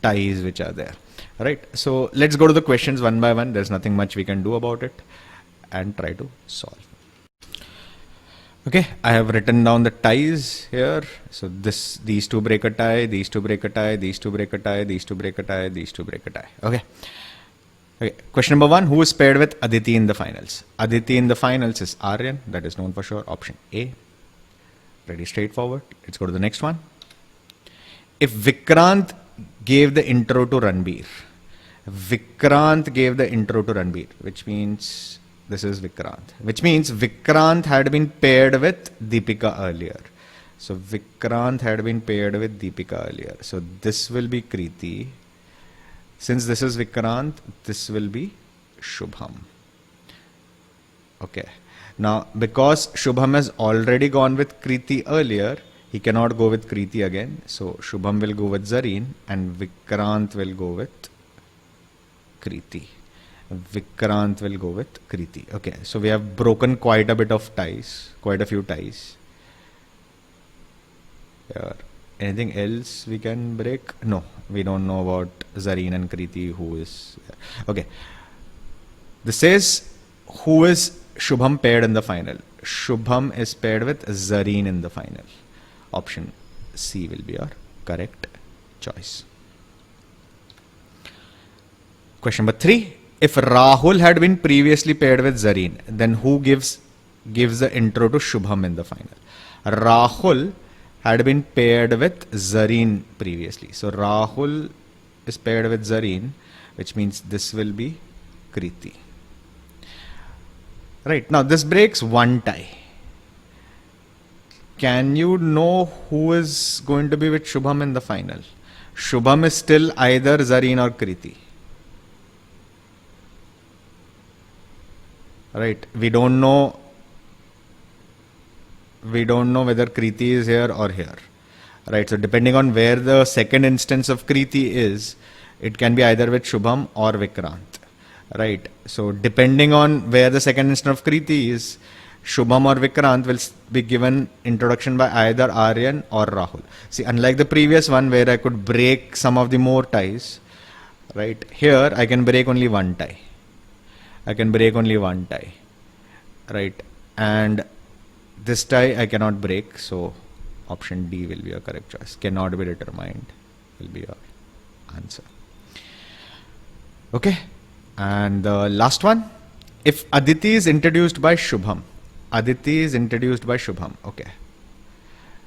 ties which are there. Right. So let's go to the questions one by one. There's nothing much we can do about it and try to solve. Okay, I have written down the ties here. So these 2 break a tie, these 2 break a tie, these 2 break a tie, these 2 break a tie, these 2 break a tie. Okay. Okay. Question number 1, who is paired with Aditi in the finals? Aditi in the finals is Aryan, that is known for sure. Option A. Pretty straightforward. Let's go to the next one. If Vikrant gave the intro to Ranbir, which means this is Vikrant, which means Vikrant had been paired with Deepika earlier. So Vikrant had been paired with Deepika earlier. So this will be Kriti. Since this is Vikrant, this will be Shubham. Okay. Now, because Shubham has already gone with Kriti earlier, he cannot go with Kriti again. So Shubham will go with Zareen and Vikrant will go with Kriti. Vikrant will go with Kriti. Okay. So we have broken quite a bit of ties, quite a few ties. Here. Anything else we can break? No, we don't know about Zareen and Kriti who is. Okay. This says who is Shubham paired in the final. Shubham is paired with Zareen in the final. Option C will be our correct choice. Question number 3. If Rahul had been previously paired with Zareen, then who gives the intro to Shubham in the final? Rahul had been paired with Zareen previously. So Rahul is paired with Zareen, which means this will be Kriti. Right. Now this breaks one tie. Can you know who is going to be with Shubham in the final? Shubham is still either Zareen or Kriti. Right. We don't know whether Kriti is here or here. Right. So depending on where the second instance of Kriti is, it can be either with Shubham or Vikrant. Right. So depending on where the second instance of Kriti is, Shubham or Vikrant will be given introduction by either Aryan or Rahul. See, unlike the previous one where I could break some of the more ties, right? Here I can break only one tie. Right? And this tie I cannot break, so Option D will be your correct choice. Cannot be determined will be your answer. Okay. And the last one. If Aditi is introduced by Shubham. Aditi is introduced by Shubham. Okay.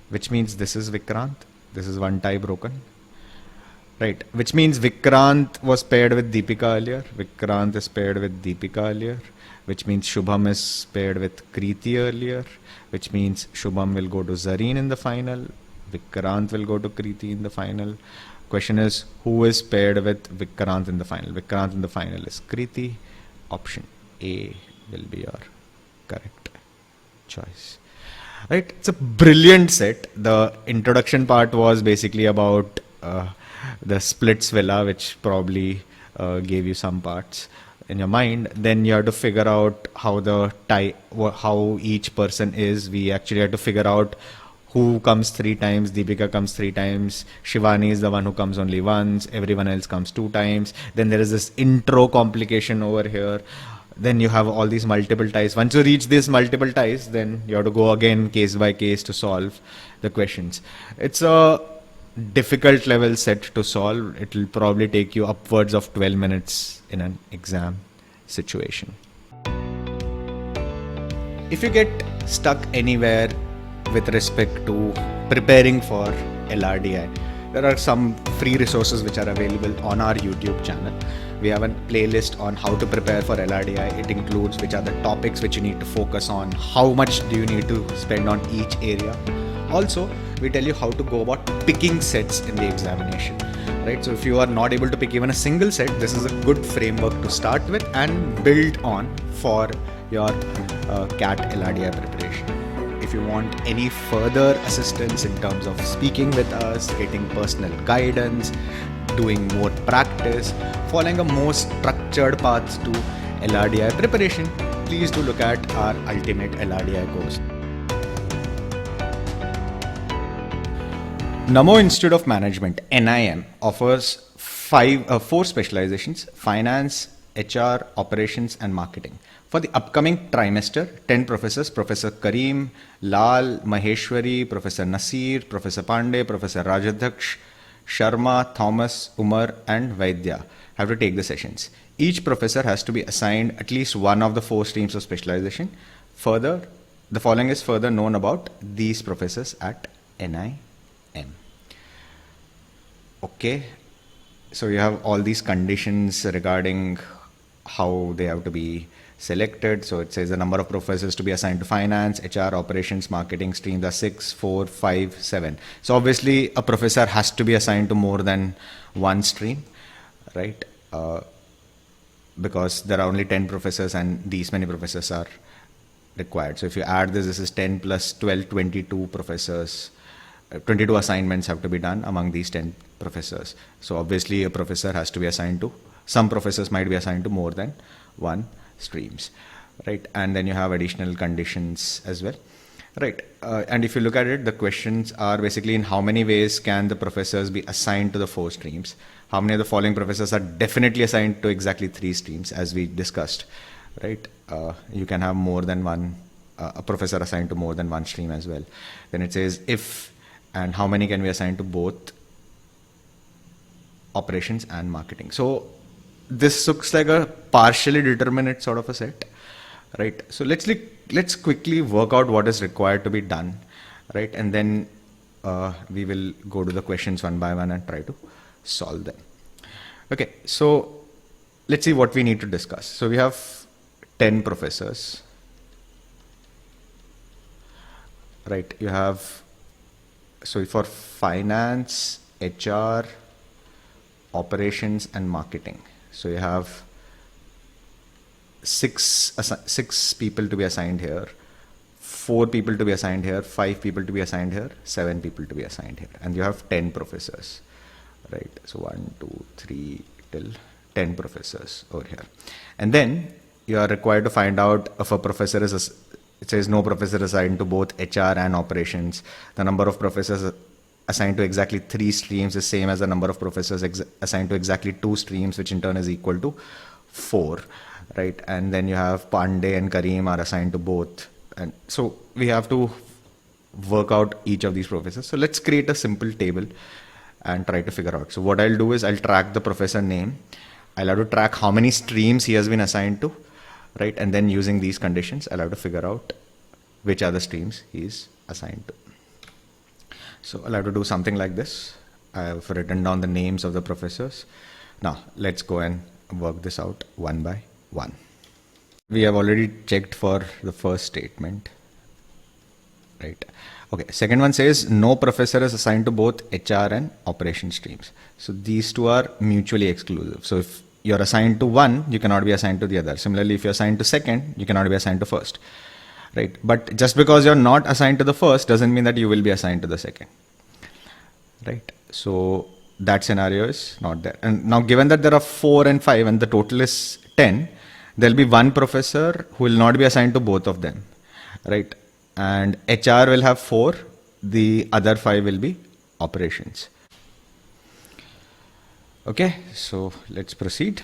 Which means this is Vikrant. This is one tie broken. Right. Which means Vikrant was paired with Deepika earlier. Vikrant is paired with Deepika earlier. Which means Shubham is paired with Kriti earlier. Which means Shubham will go to Zareen in the final. Vikrant will go to Kriti in the final. Question is, who is paired with Vikrant in the final? Vikrant in the final is Kriti. Option A will be your correct choice. Right? It's a brilliant set. The introduction part was basically about the splits villa, which probably gave you some parts in your mind. Then you have to figure out how the tie, how each person is. We actually had to figure out who comes 3 times. Deepika comes 3 times. Shivani is the one who comes only once. Everyone else comes 2 times. Then there is this intro complication over here. Then you have all these multiple ties. Once you reach these multiple ties, then you have to go again case by case to solve the questions. It's a difficult level set to solve. It will probably take you upwards of 12 minutes in an exam situation. If you get stuck anywhere with respect to preparing for LRDI, there are some free resources which are available on our YouTube channel. We have a playlist on how to prepare for LRDI. It includes which are the topics which you need to focus on, how much do you need to spend on each area. Also, we tell you how to go about picking sets in the examination. Right? So if you are not able to pick even a single set, this is a good framework to start with and build on for your CAT LRDI preparation. If you want any further assistance in terms of speaking with us, getting personal guidance, doing more practice, following a more structured path to LRDI preparation, please do look at our Ultimate LRDI course. Namo Institute of Management, NIM, offers 4 specializations: finance, HR, operations and marketing. For the upcoming trimester, 10 professors, Professor Kareem, Lal, Maheshwari, Professor Nasir, Professor Pandey, Professor Rajadhaksh, Sharma, Thomas, Umar and Vaidya have to take the sessions. Each professor has to be assigned at least one of the 4 streams of specialization. Further, the following is further known about these professors at NIM. Okay, so you have all these conditions regarding how they have to be selected. So it says the number of professors to be assigned to finance, HR, operations, marketing streams are 6, 4, 5, 7. So obviously a professor has to be assigned to more than one stream, right? Because there are only 10 professors and these many professors are required. So if you add this is 10 plus 12, 22 professors. 22 assignments have to be done among these 10 professors. So obviously a professor has to be assigned to, some professors might be assigned to more than one streams, right? And then you have additional conditions as well, right? And if you look at it, the questions are basically in how many ways can the professors be assigned to the 4 streams? How many of the following professors are definitely assigned to exactly 3 streams, as we discussed, right? You can have more than one, a professor assigned to more than one stream as well. Then it says if and how many can be assigned to both operations and marketing. So this looks like a partially determinate sort of a set, right? So let's quickly work out what is required to be done, right? And then we will go to the questions one by one and try to solve them. Okay, so let's see what we need to discuss. So we have 10 professors, right? You have, so for finance, HR, operations and marketing. So you have 6 people to be assigned here, 4 people to be assigned here, 5 people to be assigned here, 7 people to be assigned here, and you have 10 professors, right? So 1, 2, 3 till 10 professors over here. And then you are required to find out if a professor is, it says no professor assigned to both HR and operations. The number of professors assigned to exactly 3 streams is same as the number of professors assigned to exactly 2 streams, which in turn is equal to 4, right? And then you have Pandey and Kareem are assigned to both. And so we have to work out each of these professors. So let's create a simple table and try to figure out. So what I'll do is I'll track the professor name. I'll have to track how many streams he has been assigned to, right? And then using these conditions, I'll have to figure out which are the streams he's assigned to. So I'll have to do something like this. I've written down the names of the professors. Now let's go and work this out one by one. We have already checked for the first statement, right? Okay, second one says no professor is assigned to both HR and operation streams. So these two are mutually exclusive. So if you're assigned to one, you cannot be assigned to the other. Similarly, if you're assigned to second, you cannot be assigned to first, right? But just because you're not assigned to the first doesn't mean that you will be assigned to the second, right? So that scenario is not there. And now given that there are 4 and 5 and the total is 10, there'll be one professor who will not be assigned to both of them, right? And HR will have 4, the other 5 will be operations. Okay, so let's proceed.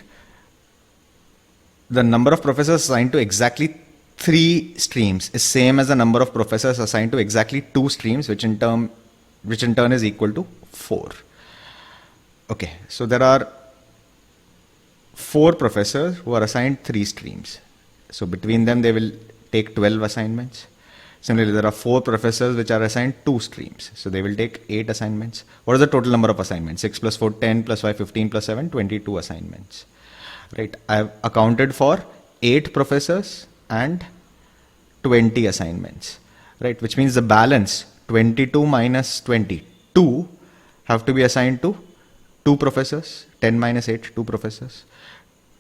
The number of professors assigned to exactly 3 streams is same as the number of professors assigned to exactly 2 streams, which in turn is equal to 4. Okay, so there are 4 professors who are assigned 3 streams. So between them, they will take 12 assignments. Similarly, there are 4 professors which are assigned 2 streams. So they will take 8 assignments. What is the total number of assignments? 6 plus 4, 10 plus 5, 15 plus 7, 22 assignments. Right. I have accounted for 8 professors and 20 assignments. Right. Which means the balance 22 minus 22 have to be assigned to 2 professors. 10 minus 8, 2 professors.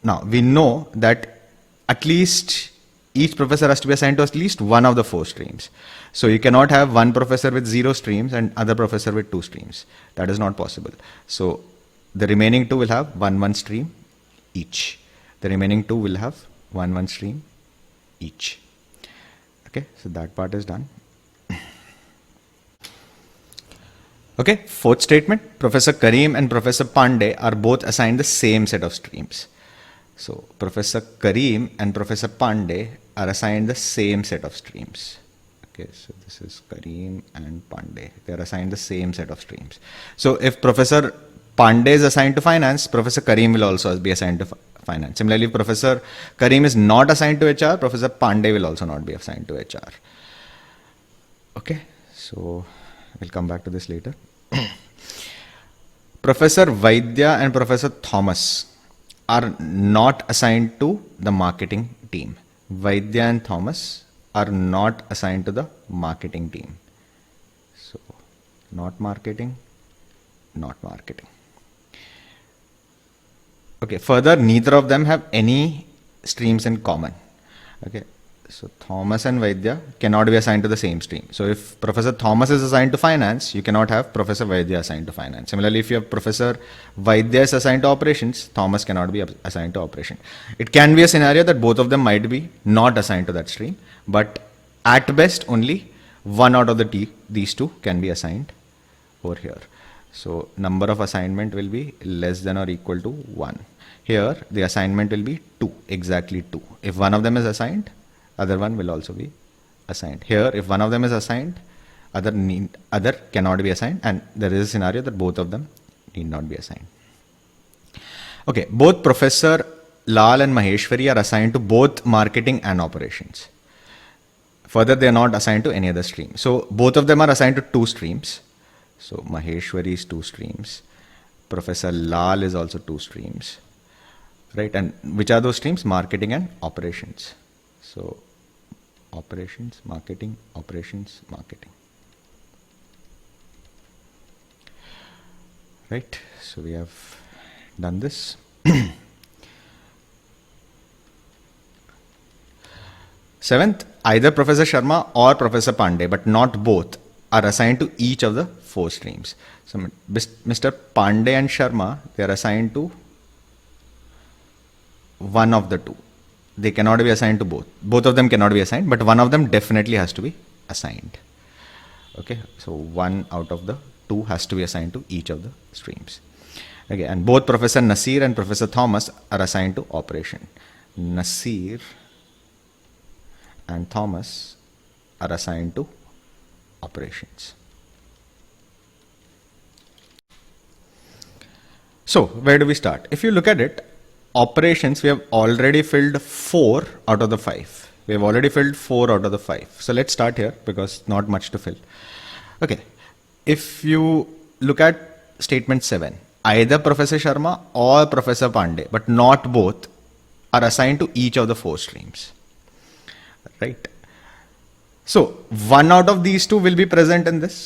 Now we know that at least each professor has to be assigned to at least one of the 4 streams. So you cannot have one professor with 0 streams and other professor with 2 streams. That is not possible. So the remaining 2 will have 1 stream each. The remaining 2 will have 1 stream each. Okay, so that part is done. Okay, fourth statement, Professor Karim and Professor Pandey are both assigned the same set of streams. So Professor Karim and Professor Pandey are assigned the same set of streams. Okay, so this is Karim and Pandey. They are assigned the same set of streams. So if Professor Pandey is assigned to finance, Professor Karim will also be assigned to finance. Similarly, if Professor Karim is not assigned to HR, Professor Pandey will also not be assigned to HR. Okay, so we'll come back to this later. Professor Vaidya and Professor Thomas are not assigned to the marketing team. Vaidya and Thomas are not assigned to the marketing team. So, not marketing, not marketing. Okay, further, neither of them have any streams in common. Okay, so Thomas and Vaidya cannot be assigned to the same stream. So if Professor Thomas is assigned to finance, you cannot have Professor Vaidya assigned to finance. Similarly, if you have Professor Vaidya is assigned to operations, Thomas cannot be assigned to operation. It can be a scenario that both of them might be not assigned to that stream, but at best only one out of these 2 can be assigned over here. So number of assignment will be less than or equal to 1. Here the assignment will be 2, exactly 2. If one of them is assigned, other one will also be assigned. Here, if one of them is assigned, other cannot be assigned, and there is a scenario that both of them need not be assigned. Okay, both Professor Lal and Maheshwari are assigned to both marketing and operations. Further, they are not assigned to any other stream. So both of them are assigned to 2 streams. So Maheshwari is 2 streams. Professor Lal is also 2 streams. Right, and which are those streams? Marketing and operations. So operations, marketing, operations, marketing. Right, so we have done this. Seventh, either Professor Sharma or Professor Pandey, but not both, are assigned to each of the 4 streams. So Mr. Pandey and Sharma, they are assigned to one of the 2. They cannot be assigned to both. Both of them cannot be assigned, but one of them definitely has to be assigned. Okay, so 1 out of the 2 has to be assigned to each of the streams. Okay, and both Professor Nasir and Professor Thomas are assigned to operation. Nasir and Thomas are assigned to operations. So where do we start? If you look at it, operations, we have already filled 4 out of the 5. We have already filled 4 out of the 5. So let's start here because not much to fill. Okay. If you look at statement 7, either Professor Sharma or Professor Pandey, but not both, are assigned to each of the 4 streams. Right? So one out of these 2 will be present in this.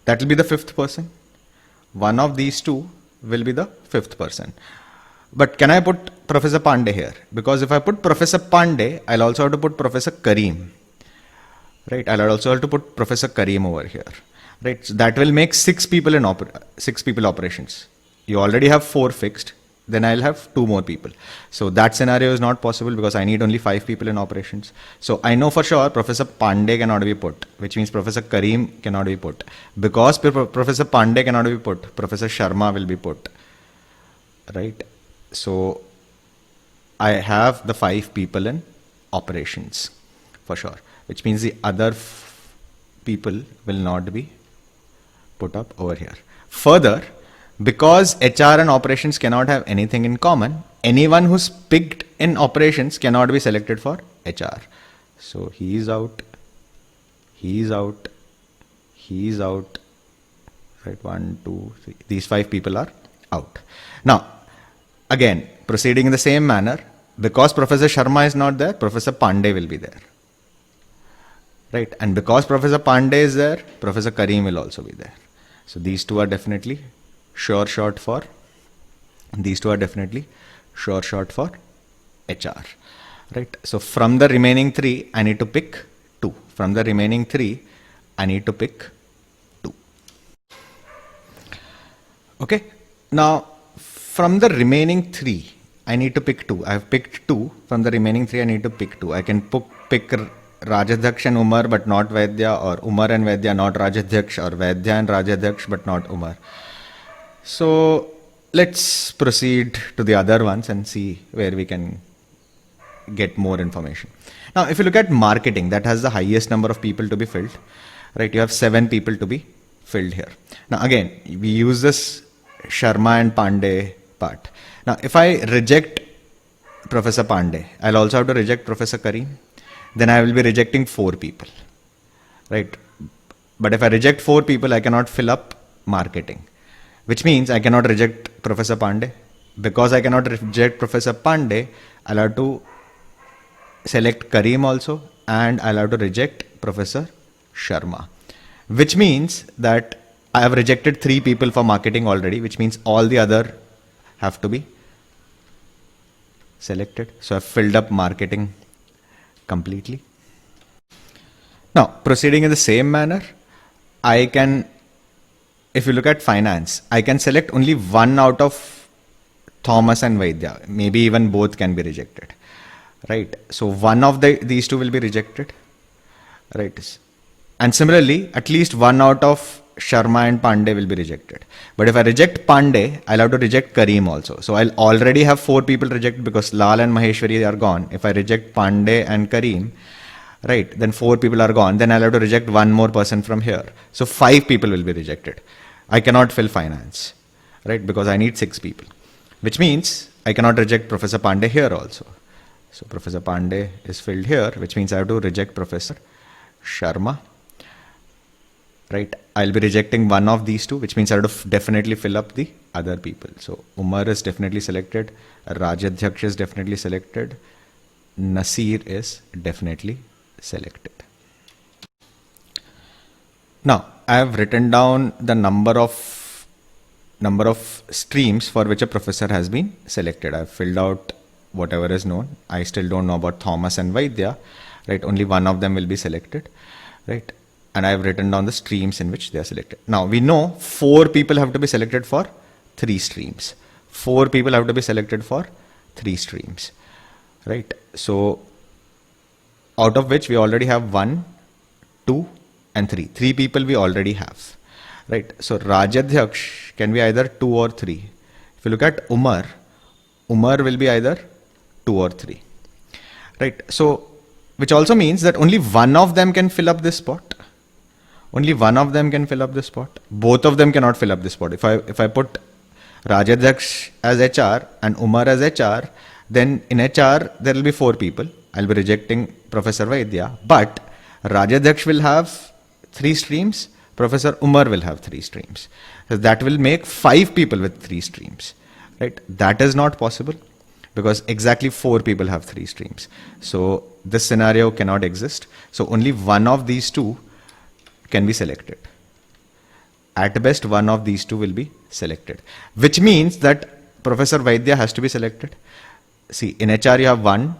That will be the 5th person. One of these 2 will be the 5th person. But can I put Professor Pandey here? Because if I put Professor Pandey, I'll also have to put Professor Kareem. Right? I'll also have to put Professor Kareem over here. Right? So that will make 6 people in 6 people operations. You already have 4 fixed. Then I'll have 2 more people. So that scenario is not possible because I need only 5 people in operations. So I know for sure Professor Pandey cannot be put, which means Professor Kareem cannot be put. Because Professor Pandey cannot be put, Professor Sharma will be put. Right? So I have the 5 people in operations for sure, which means the other people will not be put up over here. Further, because HR and operations cannot have anything in common, anyone who's picked in operations cannot be selected for HR. So he's out, he's out, he's out. Right, 1, 2, 3. These 5 people are out. Now, again, proceeding in the same manner, because Professor Sharma is not there, Professor Pandey will be there. Right, and because Professor Pandey is there, Professor Kareem will also be there. So these 2 are definitely sure shot for, these 2 are definitely sure shot for HR. Right, so from the remaining 3, I need to pick 2. From the remaining 3, I need to pick 2. Okay, now from the remaining 3, I need to pick 2. I have picked 2. From the remaining 3, I need to pick 2. I can pick Rajadhyaksh and Umar but not Vaidya, or Umar and Vaidya not Rajadhyaksh, or Vaidya and Rajadhyaksh but not Umar. So let's proceed to the other ones and see where we can get more information. Now, if you look at marketing, that has the highest number of people to be filled. Right, you have 7 people to be filled here. Now again, we use this Sharma and Pandey part. Now, if I reject Professor Pandey, I'll also have to reject Professor Kareem. Then I will be rejecting 4 people. Right? But if I reject 4 people, I cannot fill up marketing. Which means I cannot reject Professor Pandey. Because I cannot reject Professor Pandey, I'll have to select Kareem also, and I'll have to reject Professor Sharma. Which means that I have rejected 3 people for marketing already, which means all the other have to be selected. So I've filled up marketing completely. Now, proceeding in the same manner, I can, if you look at finance, I can select only 1 out of Thomas and Vaidya. Maybe even both can be rejected. Right? So one of these 2 will be rejected. Right? And similarly, at least 1 out of Sharma and Pandey will be rejected. But if I reject Pandey, I'll have to reject Kareem also. So I'll already have 4 people rejected because Lal and Maheshwari are gone. If I reject Pandey and Kareem, right, then 4 people are gone. Then I'll have to reject 1 more person from here. So 5 people will be rejected. I cannot fill finance, right, because I need 6 people. Which means I cannot reject Professor Pandey here also. So Professor Pandey is filled here, which means I have to reject Professor Sharma. Right, I'll be rejecting 1 of these 2, which means I have to definitely fill up the other people. So Umar is definitely selected, Rajadhyaksh is definitely selected, Nasir is definitely selected. Now I have written down the number of streams for which a professor has been selected. I've filled out whatever is known. I still don't know about Thomas and Vaidya. Right, only 1 of them will be selected. Right. And I have written down the streams in which they are selected. Now we know 4 people have to be selected for 3 streams. 4 people have to be selected for 3 streams. Right. So out of which we already have 1, 2 and 3. 3 people we already have. Right. So Rajadhyaksh can be either 2 or 3. If you look at Umar will be either 2 or 3. Right. So which also means that only 1 of them can fill up this spot. Only one of them can fill up the spot. Both of them cannot fill up the spot. If I put Rajadhyaksha as HR and Umar as HR, then in HR there will be 4 people. I'll be rejecting Professor Vaidya, but Rajadhyaksha will have 3 streams, Professor Umar will have 3 streams. So that will make 5 people with 3 streams, right? That is not possible because exactly 4 people have 3 streams. So this scenario cannot exist. So only one of these 2 can be selected. At best, one of these 2 will be selected, which means that Professor Vaidya has to be selected. See, in HR you have 1,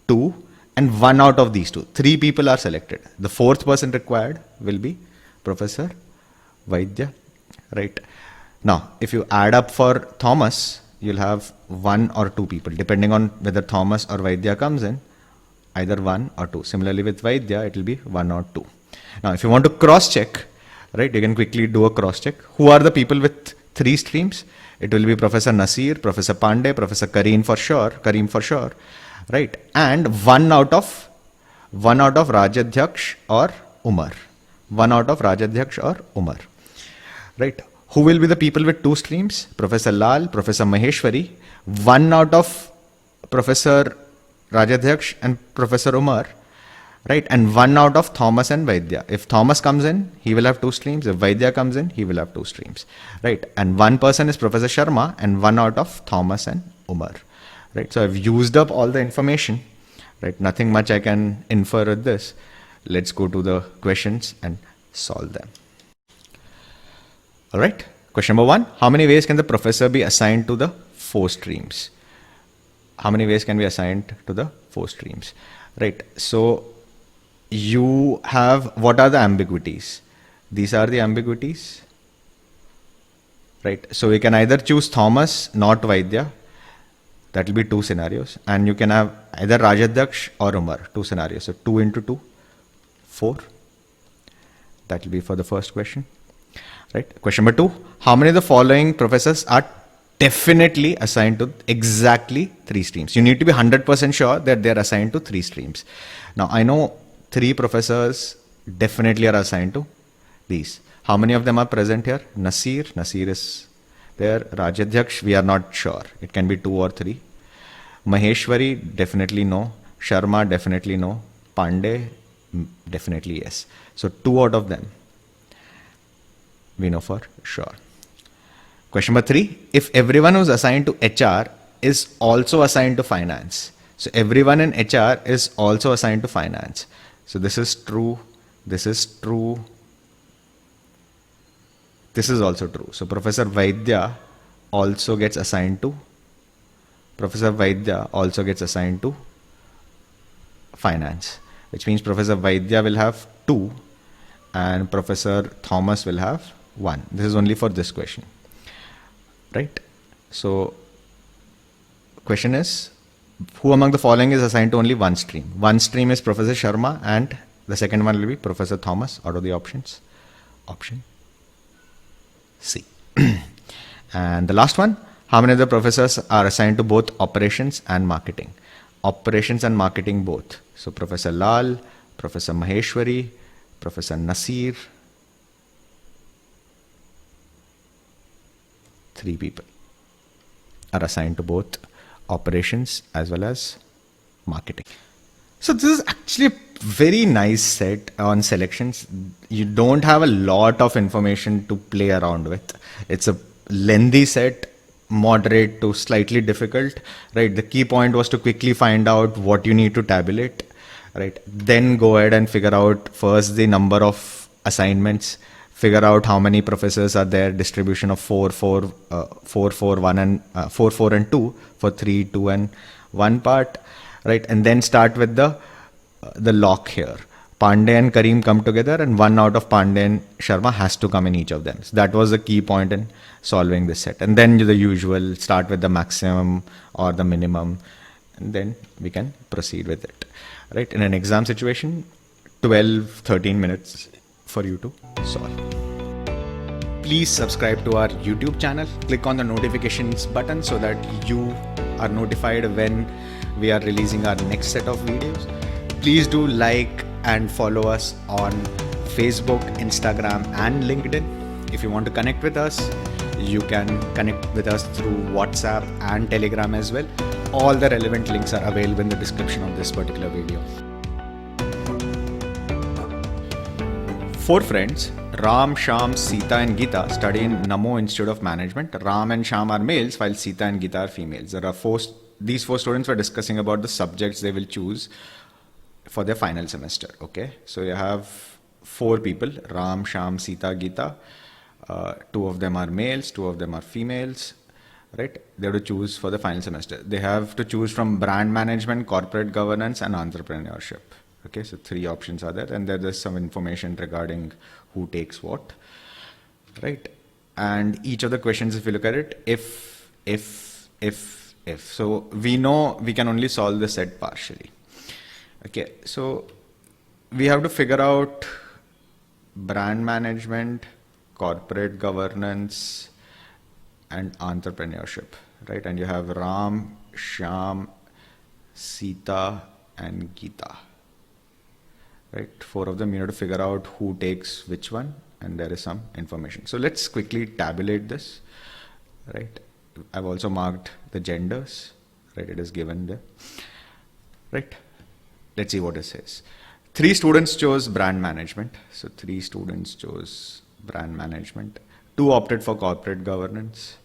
2, and 1 out of these 2. 3 people are selected. The 4th person required will be Professor Vaidya, right? Now, if you add up for Thomas, you'll have 1 or 2 people, depending on whether Thomas or Vaidya comes in, either 1 or 2. Similarly with Vaidya, it will be 1 or 2. Now, if you want to cross-check, right, you can quickly do a cross-check. Who are the people with 3 streams? It will be Professor Nasir, Professor Pandey, Professor Kareem for sure, right? And one out of Rajadhyaksha or Umar. 1 out of Rajadhyaksha or Umar, right? Who will be the people with 2 streams? Professor Lal, Professor Maheshwari, 1 out of Professor Rajadhyaksha and Professor Umar, right? And 1 out of Thomas and Vaidya. If Thomas comes in, he will have 2 streams. If Vaidya comes in, he will have 2 streams, right? And 1 person is Professor Sharma and 1 out of Thomas and Umar, right? So I've used up all the information, right? Nothing much I can infer with this. Let's go to the questions and solve them. All right. Question number 1. How many ways can the professor be assigned to the 4 streams? How many ways can be assigned to the 4 streams? Right. So you have, what are the ambiguities? These are the ambiguities. Right. So we can either choose Thomas, not Vaidya. That will be 2 scenarios. And you can have either Rajadhyaksha or Umar. 2 scenarios. So 2 into 2. 4. That will be for the first question. Right. Question number 2. How many of the following professors are definitely assigned to exactly 3 streams? You need to be 100% sure that they are assigned to 3 streams. Now, I know 3 professors definitely are assigned to these. How many of them are present here? Nasir is there. Rajadhyaksha, we are not sure. It can be 2 or 3. Maheshwari, definitely no. Sharma, definitely no. Pandey, definitely yes. So 2 out of them we know for sure. Question number 3. If everyone who's assigned to HR is also assigned to finance. So everyone in HR is also assigned to finance. So this is true. This is true. This is also true. So Professor Vaidya also gets assigned to finance, which means Professor Vaidya will have 2 and Professor Thomas will have 1. This is only for this question, right? So question is, who among the following is assigned to only 1 stream? 1 stream is Professor Sharma and the second one will be Professor Thomas. Out of the options, option C. And the last one, how many of the professors are assigned to both operations and marketing? Operations and marketing both. So Professor Lal, Professor Maheshwari, Professor Nasir, 3 people are assigned to both operations as well as marketing. So this is actually a very nice set on selections. You don't have a lot of information to play around with. It's a lengthy set, moderate to slightly difficult, right? The key point was to quickly find out what you need to tabulate, right? Then go ahead and figure out first the number of assignments, figure out how many professors are there, distribution of 4, 4, 1 and 4, 4 and 2 for 3, 2 and 1 part, right? And then start with the lock here. Pandey and Kareem come together and 1 out of Pandey and Sharma has to come in each of them. So that was the key point in solving this set. And then the usual, start with the maximum or the minimum, and then we can proceed with it, right? In an exam situation, 12, 13 minutes for you to solve. Please subscribe to our YouTube channel. Click on the notifications button so that you are notified when we are releasing our next set of videos. Please do like and follow us on Facebook, Instagram, and LinkedIn. If you want to connect with us, you can connect with us through WhatsApp and Telegram as well. All the relevant links are available in the description of this particular video. 4 friends, Ram, Shyam, Sita and Geeta study in Namo Institute of Management. Ram and Shyam are males while Sita and Geeta are females. These 4 students were discussing about the subjects they will choose for their final semester. Okay, so you have 4 people, Ram, Shyam, Sita, Geeta. 2 of them are males, 2 of them are females, right? They have to choose for the final semester. They have to choose from brand management, corporate governance and entrepreneurship. Okay, so 3 options are there, and there's some information regarding who takes what, right? And each of the questions, if you look at it, if. So we know we can only solve the set partially. Okay, so we have to figure out brand management, corporate governance and entrepreneurship, right? And you have Ram, Shyam, Sita and Geeta. Right, 4 of them, you have to figure out who takes which one, and there is some information. So let's quickly tabulate this, right? I've also marked the genders, right? It is given there, right? Let's see what it says. 3 students chose brand management. So 3 students chose brand management. 2 opted for corporate governance,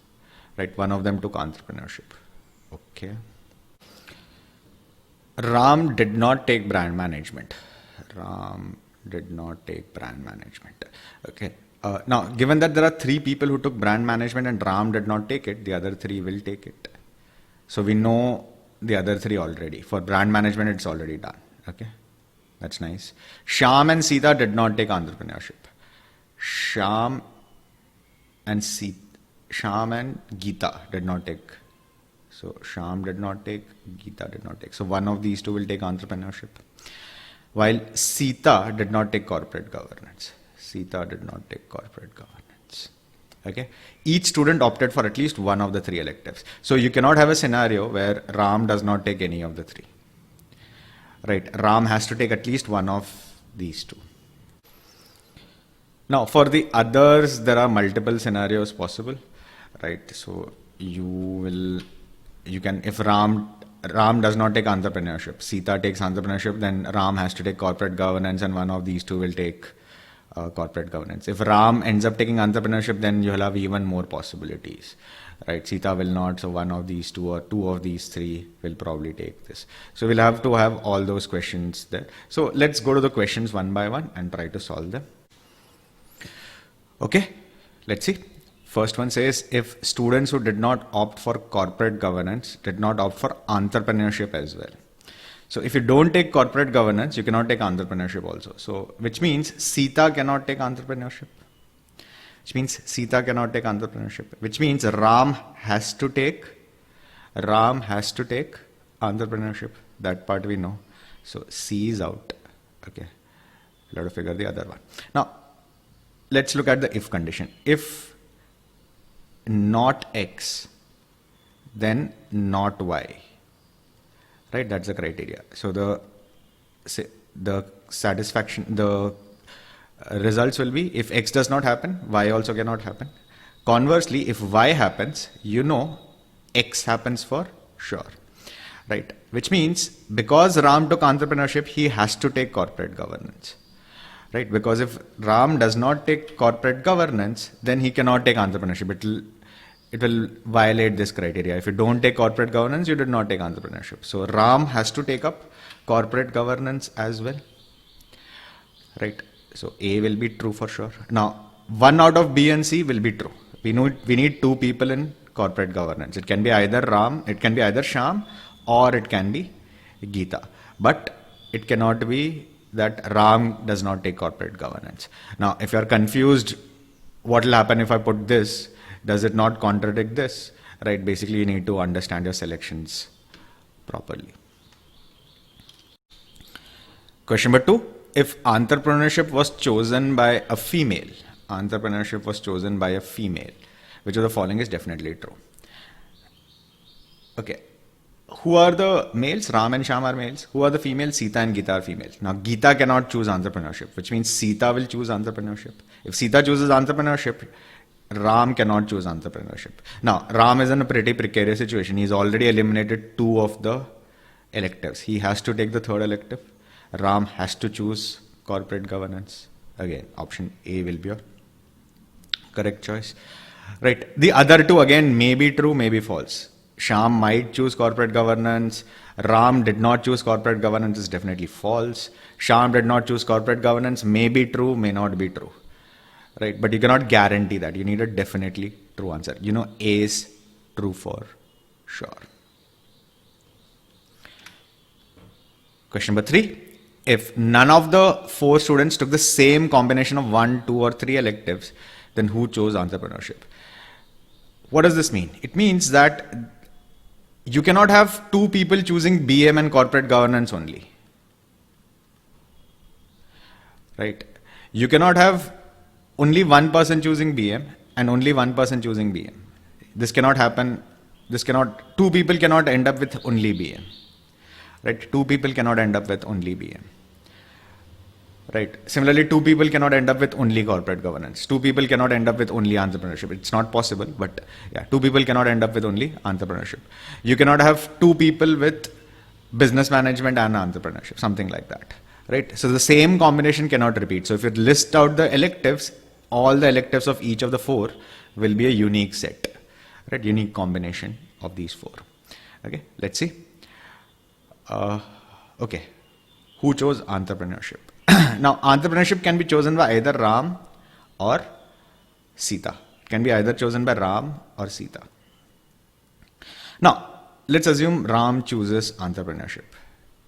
right? 1 of them took entrepreneurship. Okay. Ram did not take brand management. Ram did not take brand management. Okay. Now, given that there are 3 people who took brand management and Ram did not take it, the other 3 will take it. So we know the other 3 already. For brand management, it's already done. Okay. That's nice. Shyam and Sita did not take entrepreneurship. Shyam and Geeta did not take. So Shyam did not take, Geeta did not take. So one of these 2 will take entrepreneurship. While Sita did not take corporate governance. Sita did not take corporate governance. Okay. Each student opted for at least one of the 3 electives. So you cannot have a scenario where Ram does not take any of the 3. Right. Ram has to take at least one of these 2. Now for the others, there are multiple scenarios possible. Right. So you can, if Ram does not take entrepreneurship, Sita takes entrepreneurship, then Ram has to take corporate governance and one of these 2 will take corporate governance. If Ram ends up taking entrepreneurship, then you'll have even more possibilities, right? Sita will not, so one of these 2 or 2 of these 3 will probably take this. So we'll have to have all those questions there. So let's go to the questions one by one and try to solve them. Okay, let's see. First one says, if students who did not opt for corporate governance did not opt for entrepreneurship as well. So if you don't take corporate governance, you cannot take entrepreneurship also. So which means Sita cannot take entrepreneurship. Which means Ram has to take entrepreneurship. That part we know. So C is out. Okay. We'll have to figure the other one. Now, let's look at the if condition. If not X, then not Y. Right, that's the criteria. So the results will be, if X does not happen, Y also cannot happen. Conversely, if Y happens, you know X happens for sure. Right, which means because Ram took entrepreneurship, he has to take corporate governance. Right, because if Ram does not take corporate governance, then he cannot take entrepreneurship. It will violate this criteria. If you don't take corporate governance, you did not take entrepreneurship. So Ram has to take up corporate governance as well. Right, so A will be true for sure. Now, 1 out of B and C will be true. We need 2 people in corporate governance. It can be either Ram, it can be either Shyam, or it can be Geeta. But it cannot be that Ram does not take corporate governance. Now, if you are confused, what will happen if I put this? Does it not contradict this? Right, basically you need to understand your selections properly. Question number 2. If entrepreneurship was chosen by a female, which of the following is definitely true? Okay. Who are the males? Ram and Sham are males. Who are the females? Sita and Geeta are females. Now, Geeta cannot choose entrepreneurship, which means Sita will choose entrepreneurship. If Sita chooses entrepreneurship, Ram cannot choose entrepreneurship. Now, Ram is in a pretty precarious situation. He's already eliminated two of the electives. He has to take the third elective. Ram has to choose corporate governance. Again, option A will be your correct choice. Right. The other two again may be true, may be false. Sham might choose corporate governance. Ram did not choose corporate governance is definitely false. Sham did not choose corporate governance may be true, may not be true. Right. But you cannot guarantee that. You need a definitely true answer. You know A is true for sure. Question number 3. If none of the 4 students took the same combination of 1, 2 or 3 electives, then who chose entrepreneurship? What does this mean? It means that you cannot have 2 people choosing BM and corporate governance only. Right? You cannot have only 1 person choosing BM and only 1 person choosing BM. This cannot happen. 2 people cannot end up with only BM. Right? 2 people cannot end up with only BM. Right. Similarly, 2 people cannot end up with only corporate governance. 2 people cannot end up with only entrepreneurship. It's not possible, but yeah, 2 people cannot end up with only entrepreneurship. You cannot have 2 people with business management and entrepreneurship, something like that. Right. So the same combination cannot repeat. So if you list out the electives, all the electives of each of the 4 will be a unique set, right? Unique combination of these 4. Okay. Let's see. Okay. Who chose entrepreneurship? Now, entrepreneurship can be chosen by either Ram or Sita. It can be either chosen by Ram or Sita. Now, let's assume Ram chooses entrepreneurship.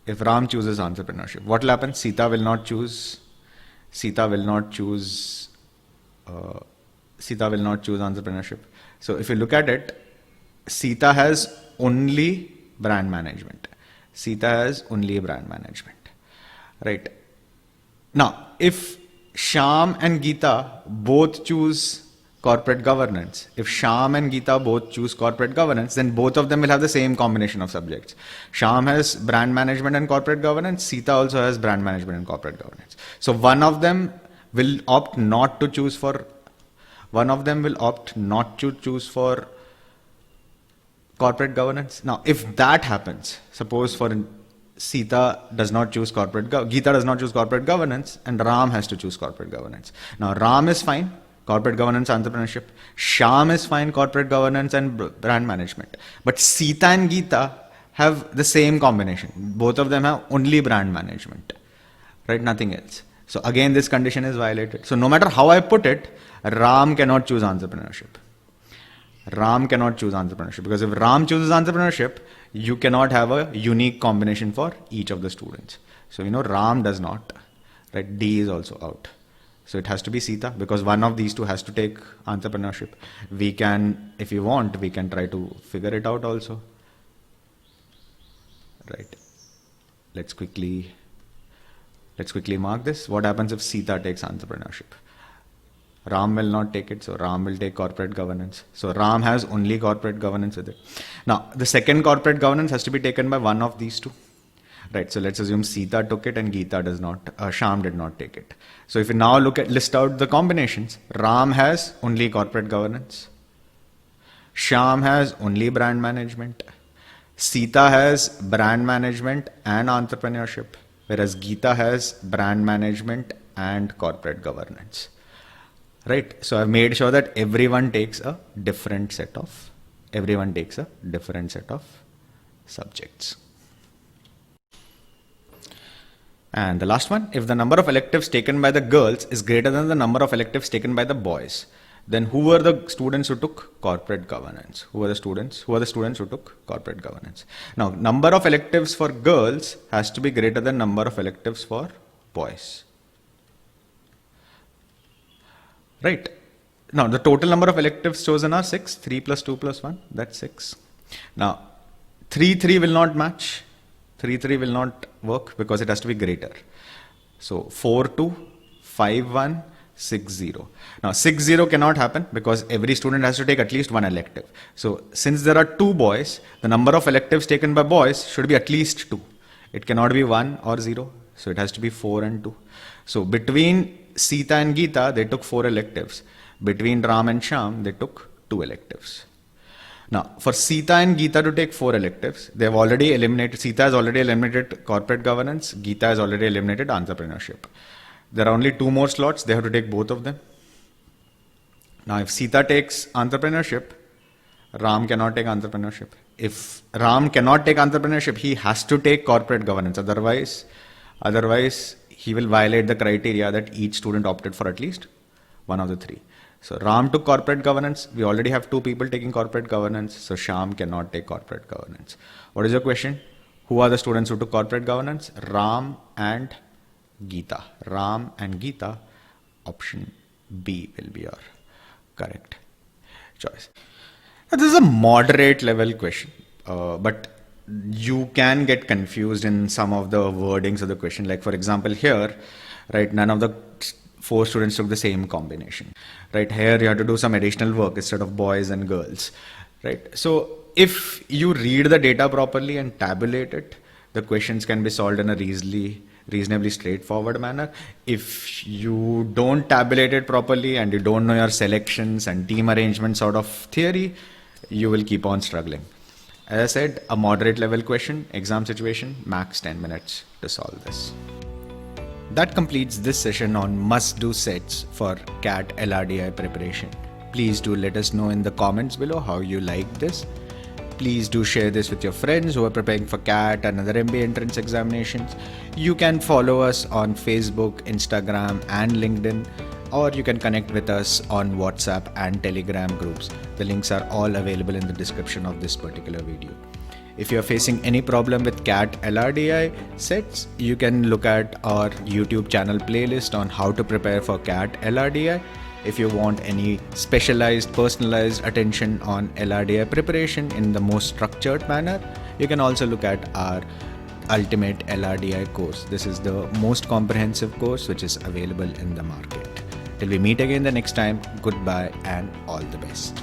If Ram chooses entrepreneurship, what will happen? Sita will not choose entrepreneurship. So if you look at it, Sita has only brand management. Right. Now, if Sham and Geeta both choose corporate governance, then both of them will have the same combination of subjects. Sham has brand management and corporate governance. Sita also has brand management and corporate governance. So one of them will opt not to choose for corporate governance. Now, if that happens, suppose Geeta does not choose corporate governance, and Ram has to choose corporate governance. Now, Ram is fine, corporate governance, entrepreneurship. Sham is fine, corporate governance and brand management. But Sita and Geeta have the same combination. Both of them have only brand management, right? Nothing else. So again, this condition is violated. So no matter how I put it, Ram cannot choose entrepreneurship. Because if Ram chooses entrepreneurship, you cannot have a unique combination for each of the students. So, Ram does not, right? D is also out. So it has to be Sita, because one of these two has to take entrepreneurship. We can, if you want, we can try to figure it out also. Right. Let's quickly mark this. What happens if Sita takes entrepreneurship? Ram will not take it, so Ram will take corporate governance. So Ram has only corporate governance with it. Now, the second corporate governance has to be taken by one of these two. Right, so let's assume Sita took it and Sham did not take it. So if you now list out the combinations, Ram has only corporate governance. Sham has only brand management. Sita has brand management and entrepreneurship, whereas Geeta has brand management and corporate governance. Right, so I've made sure that everyone takes a different set of subjects. And the last one, if the number of electives taken by the girls is greater than the number of electives taken by the boys, then who were the students who took corporate governance? Who are the students who took corporate governance? Now, number of electives for girls has to be greater than number of electives for boys. Right. Now, the total number of electives chosen are 6. 3 plus 2 plus 1, that's 6. Now, 3 will not match. 3 will not work because it has to be greater. So, 4 2, 5 1, 60. Now 60 cannot happen because every student has to take at least one elective. So since there are two boys, the number of electives taken by boys should be at least 2. It cannot be 1 or 0. So it has to be 4 and 2. So between Sita and Geeta, they took 4 electives. Between Ram and Shyam, they took 2 electives. Now, for Sita and Geeta to take 4 electives, they have already eliminated, Sita has already eliminated corporate governance, Geeta has already eliminated entrepreneurship. There are only 2 more slots, they have to take both of them. Now, if Sita takes entrepreneurship, Ram cannot take entrepreneurship. If Ram cannot take entrepreneurship, he has to take corporate governance. Otherwise, he will violate the criteria that each student opted for at least one of the 3. So Ram took corporate governance. We already have 2 people taking corporate governance. So Shyam cannot take corporate governance. What is your question? Who are the students who took corporate governance? Ram and Geeta. Ram and Geeta. Option B will be your correct choice. Now, this is a moderate level question, but you can get confused in some of the wordings of the question. Like for example here, right, none of the 4 students took the same combination. Right, here you have to do some additional work instead of boys and girls. Right, so if you read the data properly and tabulate it, the questions can be solved in a reasonably straightforward manner. If you don't tabulate it properly and you don't know your selections and team arrangement sort of theory, you will keep on struggling. As I said, a moderate level question, exam situation, max 10 minutes to solve this. That completes this session on must-do sets for CAT LRDI preparation. Please do let us know in the comments below how you liked this. Please do share this with your friends who are preparing for CAT and other MBA entrance examinations. You can follow us on Facebook, Instagram and LinkedIn, or you can connect with us on WhatsApp and Telegram groups. The links are all available in the description of this particular video. If you are facing any problem with CAT LRDI sets, you can look at our YouTube channel playlist on how to prepare for CAT LRDI. If you want any specialized, personalized attention on LRDI preparation in the most structured manner, you can also look at our Ultimate LRDI course. This is the most comprehensive course which is available in the market. Till we meet again the next time, goodbye and all the best.